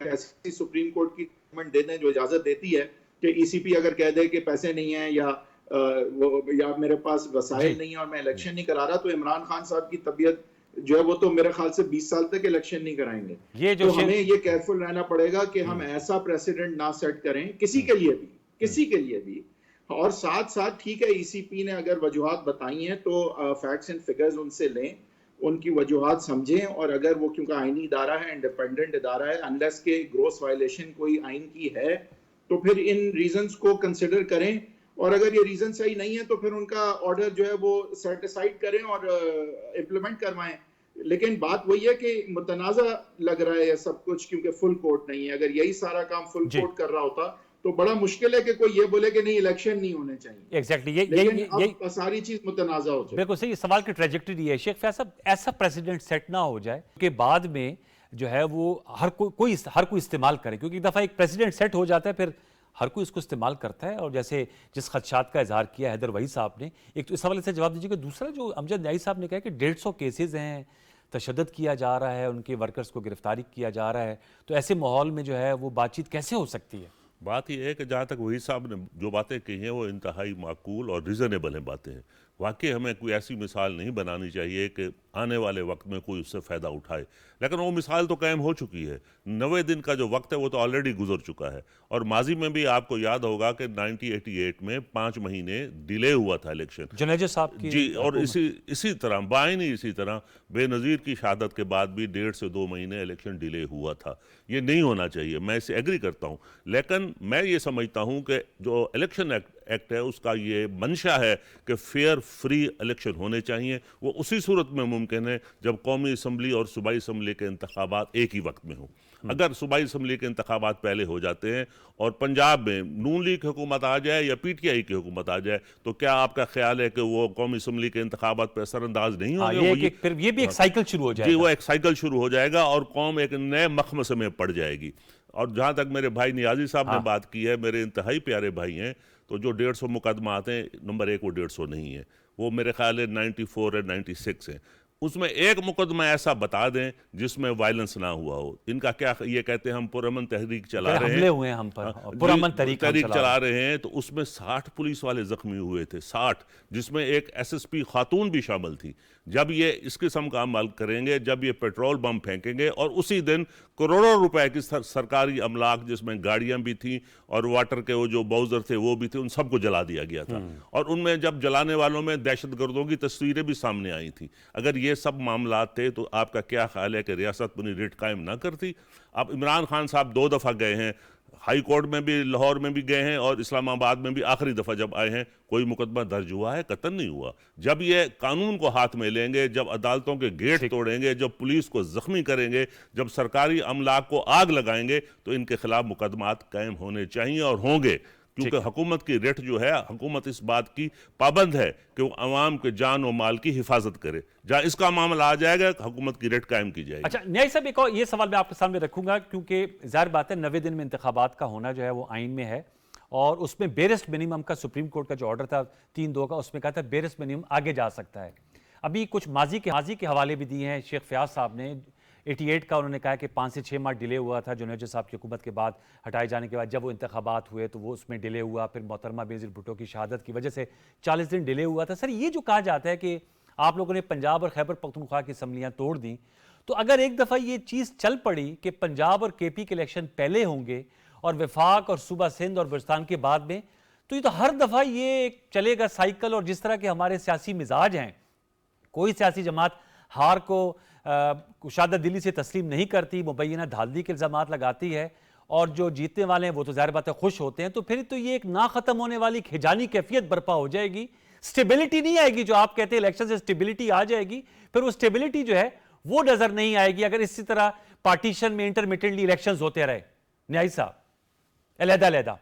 ऐसी सुप्रीम कोर्ट की गवर्नमेंट दे दें जो इजाजत देती है कि ईसीपी अगर कह दे कि पैसे नहीं है या या मेरे पास वसाइल नहीं है और मैं इलेक्शन नहीं करा रहा, तो इमरान खान साहब की तबीयत जो है वो तो मेरे ख्याल से 20 साल तक इलेक्शन नहीं कराएंगे। ये जो तो हमें ये केयरफुल रहना पड़ेगा कि हम ऐसा प्रेसिडेंट ना सेट करें किसी के लिए भी, किसी के लिए भी। और साथ साथ ठीक है, ईसीपी ने अगर वजूहात बताई हैं तो फैक्ट्स एंड फिगर्स उनसे लें, उनकी वजूहात समझें, और अगर वो, क्योंकि आईनी इदारा है, इंडिपेंडेंट इदारा है, अनलेस के ग्रोस वायलेशन कोई आइन की है तो फिर इन रीजंस को कंसिडर करें, और अगर ये रीजन सही नहीं है तो फिर उनका ऑर्डर जो है वो सेट असाइड करें और इम्प्लीमेंट करवाएं। लेकिन बात वही है कि मुतनाज़ा लग रहा है ये सब कुछ, क्योंकि फुल कोर्ट नहीं है। अगर यही सारा काम फुल कोर्ट कर रहा होता तो बड़ा मुश्किल है कि कोई ये बोले कि नहीं इलेक्शन नहीं होने चाहिए। एग्जैक्टली ये सारी चीज मुतनाज़ा हो जाए। बिल्कुल सही, सवाल की ट्रेजेक्टरी है शेख फैज साहब, ऐसा प्रेसिडेंट सेट ना हो जाए कि बाद में जो है वो हर कोई इस्तेमाल करे, क्योंकि एक दफ़ा एक प्रेसिडेंट सेट हो जाता है फिर हर कोई इसको इस्तेमाल करता है। और जैसे जिस खदशात का इजहार किया हैदर वही साहब ने, एक तो इस हवाले से जवाब दीजिए कि दूसरा जो अमजद न्याई साहब ने कहा कि 150 केसेज हैं, तशद्दुद किया जा रहा है, उनके वर्कर्स को गिरफ्तारी किया जा रहा है, तो ऐसे माहौल में जो है वो बातचीत कैसे हो सकती है? बात यह है कि जहाँ तक वही साहब ने जो बातें कही हैं वो इंतहाई माकूल और रीज़नेबल हैं बातें हैं। वाकई हमें कोई ऐसी मिसाल नहीं बनानी चाहिए कि आने वाले वक्त में कोई उससे फ़ायदा उठाए, लेकिन वो मिसाल तो कायम हो चुकी है। 90 दिन का जो वक्त है वो तो ऑलरेडी गुजर चुका है, और माजी में भी आपको याद होगा कि 1988 में 5 महीने डिले हुआ था इलेक्शन जुनेजो साहब की जी, और इसी तरह बाइनी इसी तरह बेनज़ीर की शहादत के बाद भी 1.5 से 2 महीने इलेक्शन डिले हुआ था। ये नहीं होना चाहिए, मैं इससे एग्री करता हूँ, लेकिन मैं ये समझता हूँ कि जो इलेक्शन एक्ट है उसका ये मंशा है कि फेयर फ्री इलेक्शन होने चाहिए। वो उसी सूरत में मुमकिन है जब कौमी असम्बली और सूबाई असम्बली के इंतखाबात एक ही वक्त में हों। अगर सूबाई असम्बली के इंतखाबात पहले हो जाते हैं और पंजाब में नून लीग हुकूमत आ जाए या PTI की हुकूमत आ जाए, तो क्या आपका ख्याल है कि वो कौमी असम्बली के इंतखाबात पर असरअंदाज नहीं होंगे? फिर ये भी एक साइकिल शुरू हो जाएगा। जी, वो एक साइकिल शुरू हो जाएगा और कौम एक नए मखमसे में पड़ जाएगी। और जहाँ तक मेरे भाई नियाजी साहब ने बात की है, मेरे इंतहाई प्यारे भाई हैं, तो जो 150 मुकदमा आते हैं, नंबर 1 वो 150 नहीं है, वो मेरे ख्याल है 94 और 96 है। उसमें एक मुकदमा ऐसा बता दें जिसमें वायलेंस ना हुआ हो। इनका क्या ये कहते हैं हम पुरअमन तहरीक चला रहे हैं, हुए हम पर पुरअमन तहरीक चला रहे हैं, तो उसमें 60 पुलिस वाले जख्मी हुए थे, 60, जिसमें एक SSP खातून भी शामिल थी। जब ये इस किस्म का अमल करेंगे, जब ये पेट्रोल बम फेंकेंगे और उसी दिन करोड़ों रुपए की सरकारी अमलाक जिसमें गाड़ियां भी थी और वाटर के वो जो बाउजर थे वो भी थे, उन सबको जला दिया गया था। और उनमें जब जलाने वालों में दहशतगर्दों की तस्वीरें भी सामने आई थी। अगर ये सब मामला थे तो आपका क्या ख्याल है कि रियासत अपनी रिट कायम ना करती? अब इमरान खान साहब 2 दफ़ा गए हैं, हाई कोर्ट में भी, लाहौर में भी गए हैं, और इस्लामाबाद में भी आखिरी दफ़ा जब आए हैं, कोई मुकदमा दर्ज हुआ है? कतन नहीं हुआ। जब ये कानून को हाथ में लेंगे, जब अदालतों के गेट तोड़ेंगे, जब पुलिस को जख्मी करेंगे, जब सरकारी अमलाक को आग लगाएंगे, तो इनके खिलाफ मुकदमात कायम होने चाहिए और होंगे, क्योंकि हुकूमत की रेट जो है, हुकूमत इस बात की पाबंद है कि वो अवाम के जान और माल की हिफाजत करे। जहाँ इसका मामला आ जाएगा, हुकूमत की रेट कायम की जाएगी। अच्छा न्याय साहब, एक और ये सवाल मैं आपके सामने रखूंगा, क्योंकि जाहिर बात है 90 दिन में इंतखाबात का होना जो है वो आइन में है, और उसमें बेरेस्ट मिनिमम का सुप्रीम कोर्ट का जो ऑर्डर था 3-2 का, उसमें कहा था बेरेस्ट मिनिमम आगे जा सकता है। अभी कुछ माजी के हवाले भी दिए हैं शेख फयाज साहब ने। 88 का उन्होंने कहा कि 5 से 6 माह डिले हुआ था जुनेजो साहब की हुकूमत के बाद, हटाए जाने के बाद जब वो इंतखाबात हुए तो वो उसमें डिले हुआ, फिर मोहतरमा बेनज़ीर भुट्टो की शहादत की वजह से 40 दिन डिले हुआ था। सर, ये जो कहा जाता है कि आप लोगों ने पंजाब और खैबर पख्तूनख्वा की असम्बलियाँ तोड़ दी, तो अगर एक दफ़ा ये चीज़ चल पड़ी कि पंजाब और KP के इलेक्शन पहले होंगे और वफाक और सूबा सिंध और बलूचिस्तान के बाद में, तो ये तो हर दफ़ा ये चलेगा साइकिल। और जिस तरह के हमारे सियासी मिजाज हैं, कोई सियासी जमात हार को कुशादा दिली से तस्लीम नहीं करती, मुबैना धांधली के इल्ज़ामात लगाती है, और जो जीतने वाले हैं वो तो ज़ाहिर बात है खुश होते हैं। तो फिर तो ये एक ना ख़त्म होने वाली खिजानी कैफियत बर्पा हो जाएगी, स्टेबिलिटी नहीं आएगी। जो आप कहते हैं इलेक्शन से स्टेबिलिटी आ जाएगी, फिर वो स्टेबिलिटी जो है वो नज़र नहीं आएगी अगर इसी तरह पार्टीशन में इंटरमिटेंटली इलेक्शंस होते रहे। न्याई साहब, अलहदा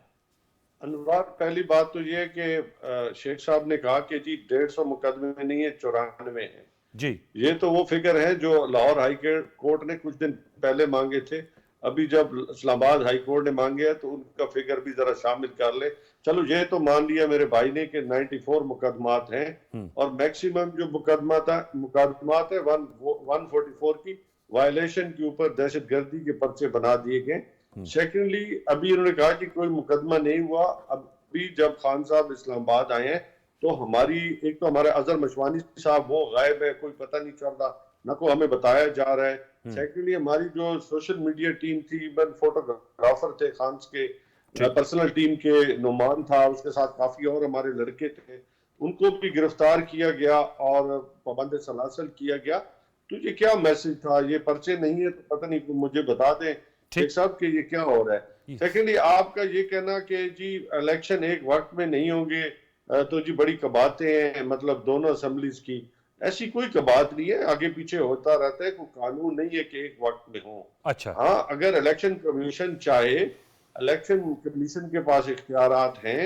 अनवार, पहली बात तो ये कि शेख साहब ने कहा कि जी 150 मुकदमे में नहीं है, 94 है जी। ये तो वो फिगर है जो लाहौर हाई कोर्ट ने कुछ दिन पहले मांगे थे। अभी जब इस्लामाबाद हाई कोर्ट ने मांगे हैं तो उनका फिगर भी जरा शामिल कर ले। चलो ये तो मान लिया मेरे भाई ने कि 94 मुकदमात हैं, और मैक्सिमम जो मुकदमात है 144 की वायलेशन के ऊपर दहशतगर्दी के पर्चे बना दिए गए। सेकेंडली, अभी उन्होंने कहा कि कोई मुकदमा नहीं हुआ। अब भी जब खान साहब इस्लामाबाद आए हैं तो हमारी एक तो हमारे अजहर मशवानी साहब वो गायब है, कोई पता नहीं चल रहा, ना को हमें बताया जा रहा है। सेकेंडली हमारी जो सोशल मीडिया टीम थी, इवन फोटोग्राफर थे खान के पर्सनल टीम के, नुमान था, उसके साथ काफी और हमारे लड़के थे, उनको भी गिरफ्तार किया गया और पाबंद सलासल किया गया। तो ये क्या मैसेज था? ये पर्चे नहीं है तो पता नहीं, मुझे बता दें एक साहब कि ये क्या हो रहा है। सेकेंडली आपका ये कहना कि जी इलेक्शन एक वक्त में नहीं होंगे तो जी बड़ी कबातें हैं, मतलब दोनों असेंबलीज की, ऐसी कोई कबात नहीं है, आगे पीछे होता रहता है, कोई कानून नहीं है कि एक वक्त में हो। अच्छा, हाँ, अगर इलेक्शन कमीशन चाहे, इलेक्शन कमीशन के पास इख्तियारात हैं,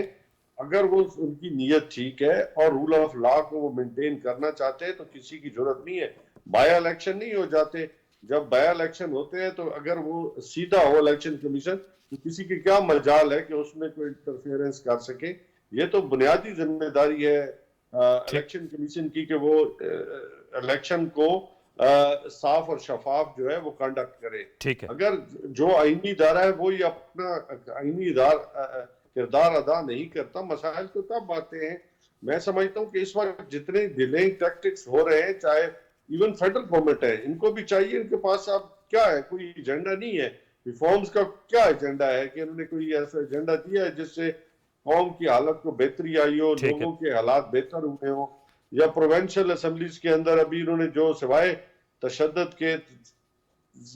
अगर वो उनकी नीयत ठीक है और रूल ऑफ लॉ को वो मेंटेन करना चाहते हैं तो किसी की जरूरत नहीं है। बाय इलेक्शन नहीं हो जाते, जब बाय इलेक्शन होते हैं तो अगर वो सीधा हो इलेक्शन कमीशन तो किसी की क्या मजाल है कि उसमें कोई इंटरफेरेंस कर सके। ये तो बुनियादी जिम्मेदारी है इलेक्शन कमीशन की कि वो इलेक्शन को साफ और शफाफ जो है वो कंडक्ट करे। ठीक है। अगर जो आईनी इदारा है वो ही अपना आईनी किरदार अदा नहीं करता, मसाइल तो तब आते हैं। मैं समझता हूँ कि इस वक्त जितने डिलेइंग टैक्टिक्स हो रहे हैं, चाहे इवन फेडरल गवर्नमेंट है, इनको भी चाहिए, इनके पास अब क्या है, कोई एजेंडा नहीं है, रिफॉर्म्स का क्या एजेंडा है कि उन्होंने कोई ऐसा एजेंडा दिया है जिससे कौम की हालत को बेहतरी आई हो, लोगों के हालात बेहतर हुए हो, या प्रोविंशियल असेंबलीज के अंदर अभी इन्होंने जो सिवाय तशद्दुद के,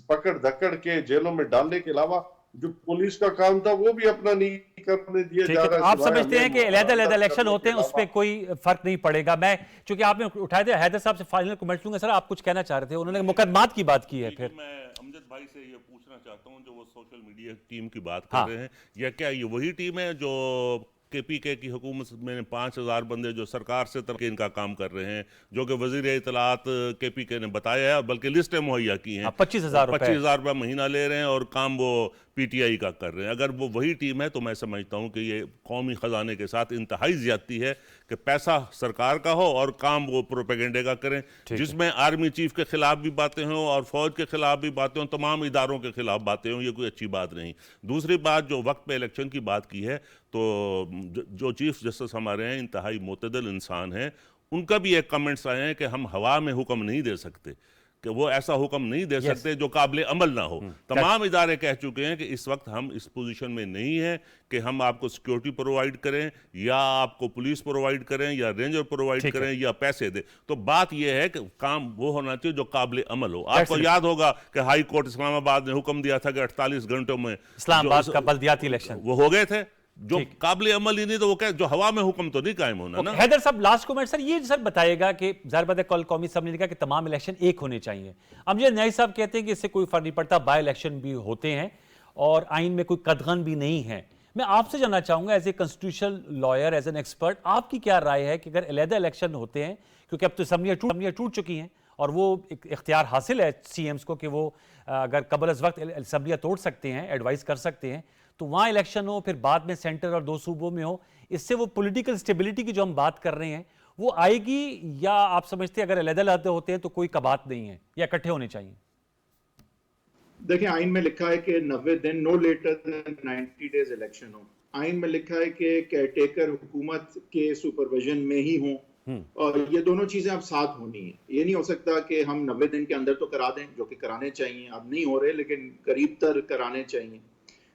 पकड़ धक्कड़ के जेलों में डालने के अलावा जो पुलिस का काम था वो भी अपना नहीं करने दिया जा रहा है। आप समझते हैं कि अलग-अलग इलेक्शन होते हैं, उस पर कोई फर्क नहीं पड़ेगा? मैं चूंकि आपने उठाए थे, हैदर साहब से फाइनल कमेंट लूंगा। सर, आप कुछ कहना चाह रहे थे, उन्होंने मुकदमात की बात की है। फिर मैं अमजद भाई से ये पूछना चाहता हूँ, जो वो सोशल मीडिया टीम की बात कर रहे हैं, या क्या ये वही टीम है जो KPK की हुकूमत में 5000 बंदे जो सरकार से तरह इनका काम कर रहे हैं, जो कि वजीर इतलात KPK ने बताया है, बल्कि लिस्टें मुहैया की हैं, 25,000 रुपये महीना ले रहे हैं और काम वो PTI का कर रहे हैं। अगर वो वही टीम है तो मैं समझता हूँ कि ये कौमी ख़जाने के साथ इंतहाई ज़्यादती है कि पैसा सरकार का हो और काम वो प्रोपेगेंडे का करें, जिसमें आर्मी चीफ के खिलाफ भी बातें हों और फौज के खिलाफ भी बातें हों, तमाम इदारों के खिलाफ बातें हों। ये कोई अच्छी बात नहीं। दूसरी बात, जो वक्त पे इलेक्शन की बात की है, तो जो चीफ जस्टिस हमारे हैं इंतहाई मोतदल इंसान हैं, उनका भी एक कमेंट्स आए हैं कि हम हवा में हुक्म नहीं दे सकते, कि वो ऐसा हुक्म नहीं दे सकते जो काबिल अमल ना हो। तमाम इदारे कह चुके हैं कि इस वक्त हम इस पोजीशन में नहीं हैं कि हम आपको सिक्योरिटी प्रोवाइड करें या आपको पुलिस प्रोवाइड करें या रेंजर प्रोवाइड करें या पैसे दें। तो बात यह है कि काम वो होना चाहिए जो काबिल अमल हो। आपको याद होगा कि हाई कोर्ट इस्लामाबाद ने हुक्म दिया था कि 48 घंटों में इस्लामाबाद का बल्दियाती इलेक्शन वो हो गए थे, जो काबिल अमल ही नहीं, तो वो क्या, जो हवा में हुक्म तो नहीं कायम होना ना। हैदर साहब, लास्ट कमेंट सर, ये सर बताइएगा कि ज़ाहिर बात है कल कौमी असम्बली ने कहा कि तमाम इलेक्शन एक होने चाहिए। अब ये नई साहब कहते हैं कि इससे कोई फर्क नहीं पड़ता, बाय इलेक्शन भी होते हैं और आइन में कोई कदगन भी नहीं है। मैं आपसे जानना चाहूंगा as a constitutional lawyer, as an expert, आपकी क्या राय है कि अगर अलहदा इलेक्शन होते हैं, क्योंकि अब तो असम्बलियाँ टूट चुकी हैं और वो इख्तियार हासिल है CMs को कि वो अगर कबल अज़ वक्त असम्बलियाँ तोड़ सकते हैं, एडवाइस कर सकते हैं, तो वहाँ इलेक्शन हो, फिर बाद में सेंटर और 2 सूबों में हो, इससे वो पॉलिटिकल स्टेबिलिटी की जो हम बात कर रहे हैं वो आएगी, या आप समझते हैं अगर अलग-अलग होते हैं तो कोई कबात नहीं है या इकट्ठे होने चाहिए? देखिए, आइन में लिखा है कि 90 दिन, no later than 90 days election हो। आइन में लिखा है कि केयरटेकर हुकूमत के सुपरविजन में ही हो, और ये दोनों चीजें अब साथ होनी है। ये नहीं हो सकता कि हम 90 दिन के अंदर तो करा दें, जो कि कराने चाहिए, अब नहीं हो रहे लेकिन करीब तर कराने चाहिए।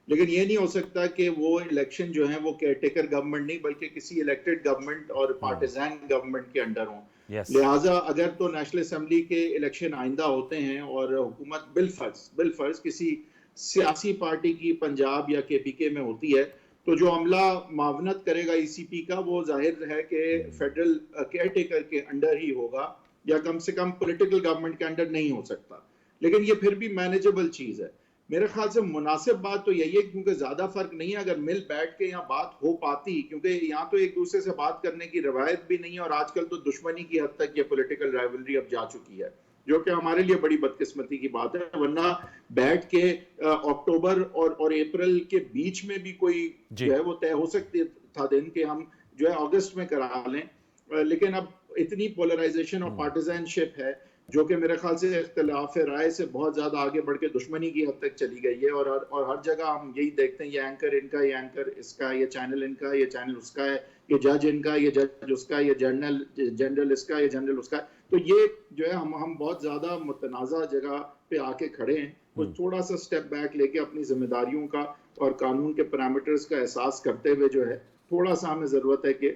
लेकिन ये नहीं हो सकता कि वो इलेक्शन जो है वो केयरटेकर गवर्नमेंट नहीं बल्कि किसी इलेक्टेड गवर्नमेंट और पार्टिजान गवर्नमेंट के अंडर हों। लिहाजा अगर तो नेशनल असेंबली के इलेक्शन आइंदा होते हैं और हुकूमत बिलफर्ज किसी सियासी पार्टी की पंजाब या KPK में होती है, तो जो अमला मावनत करेगा ECP का, वो जाहिर है कि फेडरल केयरटेकर के अंडर ही होगा, या कम से कम पॉलिटिकल गवर्नमेंट के अंडर नहीं हो सकता। लेकिन ये फिर भी मैनेजेबल चीज है। मेरे ख्याल से मुनासिब बात तो यही है, क्योंकि ज्यादा फर्क नहीं है अगर मिल बैठ के यहाँ बात हो पाती, क्योंकि यहाँ तो एक दूसरे से बात करने की रवायत भी नहीं है और आजकल तो दुश्मनी की हद तक ये पॉलिटिकल राइवलरी अब जा चुकी है, जो कि हमारे लिए बड़ी बदकिस्मती की बात है। वरना बैठ के अक्टूबर और अप्रैल के बीच में भी कोई जो है वो तय हो सकती था दिन के हम जो है अगस्त में करा लें। लेकिन अब इतनी पोलराइजेशन और पार्टिजनशिप है जो कि मेरे ख्याल से इख्तिलाफ राय से बहुत ज्यादा आगे बढ़ के दुश्मनी की हद तक चली गई है। और हर जगह हम यही देखते हैं, ये एंकर इनका, ये एंकर इसका, ये चैनल इनका, ये चैनल उसका है, ये जज इनका, ये जज उसका, ये जनरल इसका, ये जनरल उसका। तो ये जो है हम बहुत ज्यादा मुतनाज़ा जगह पे आके खड़े हैं। तो थोड़ा सा स्टेप बैक लेके अपनी जिम्मेदारियों का और कानून के पैरामीटर्स का एहसास करते हुए जो है थोड़ा सा हमें जरूरत है कि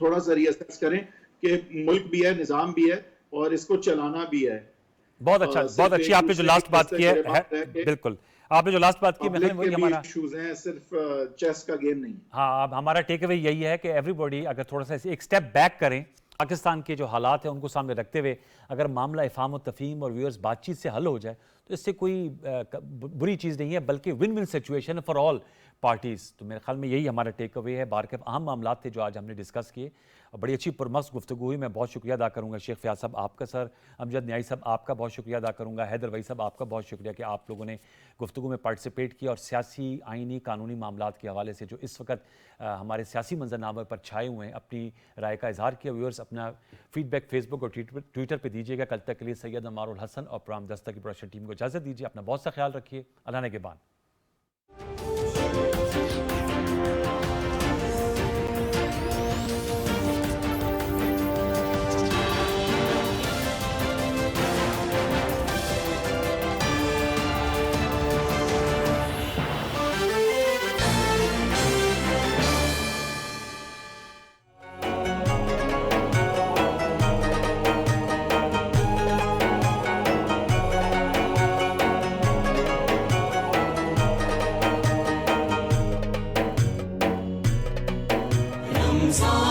थोड़ा सा रीअसेस करें कि मुल्क भी है, निज़ाम भी है और इसको चलाना भी है। बहुत अच्छा, बहुत अच्छी आपने जो लास्ट बात की है, बिल्कुल आपने जो लास्ट बात की, वही हमारा इश्यूज हैं, सिर्फ चेस का गेम नहीं। हाँ, अब हमारा टेक अवे यही है कि एवरीबॉडी अगर थोड़ा सा एक स्टेप बैक करें, पाकिस्तान के जो हालात हैं उनको सामने रखते हुए अगर मामला इफ़हाम और तफ़हीम और व्यूअर्स बातचीत से हल हो जाए तो इससे कोई बुरी चीज़ नहीं है, बल्कि विन विन सिचुएशन है फॉर ऑल पार्टीज़। तो मेरे ख्याल में यही हमारा टेक अवे है। बार के अहम मामला थे जो आज हमने डिस्कस किए, बड़ी अच्छी पुरमस्त गुफ्तगू हुई। मैं बहुत शुक्रिया अदा करूँगा शेख फयाज साहब आपका, सर अमजद न्याई साहब आपका बहुत शुक्रिया अदा करूँगा, हैदर वई साहब आपका बहुत शुक्रिया कि आप लोगों ने गुफ्तगू में पार्टिसिपेट किया और सियासी, आइनी, कानूनी मामलात के हवाले से जो इस वक्त हमारे सियासी मंजरनामे पर छाए हुए हैं अपनी राय का इजहार किया। व्यूअर्स अपना फीडबैक फेसबुक और ट्विटर पर दीजिएगा। कल तक के लिए सैयद अनवारुल हसन और प्रोग्राम दस्तक की प्रोडक्शन टीम को इजाज़त दीजिए। अपना बहुत सा ख्याल रखिए। अल्लाह ने के बाद। Ramzan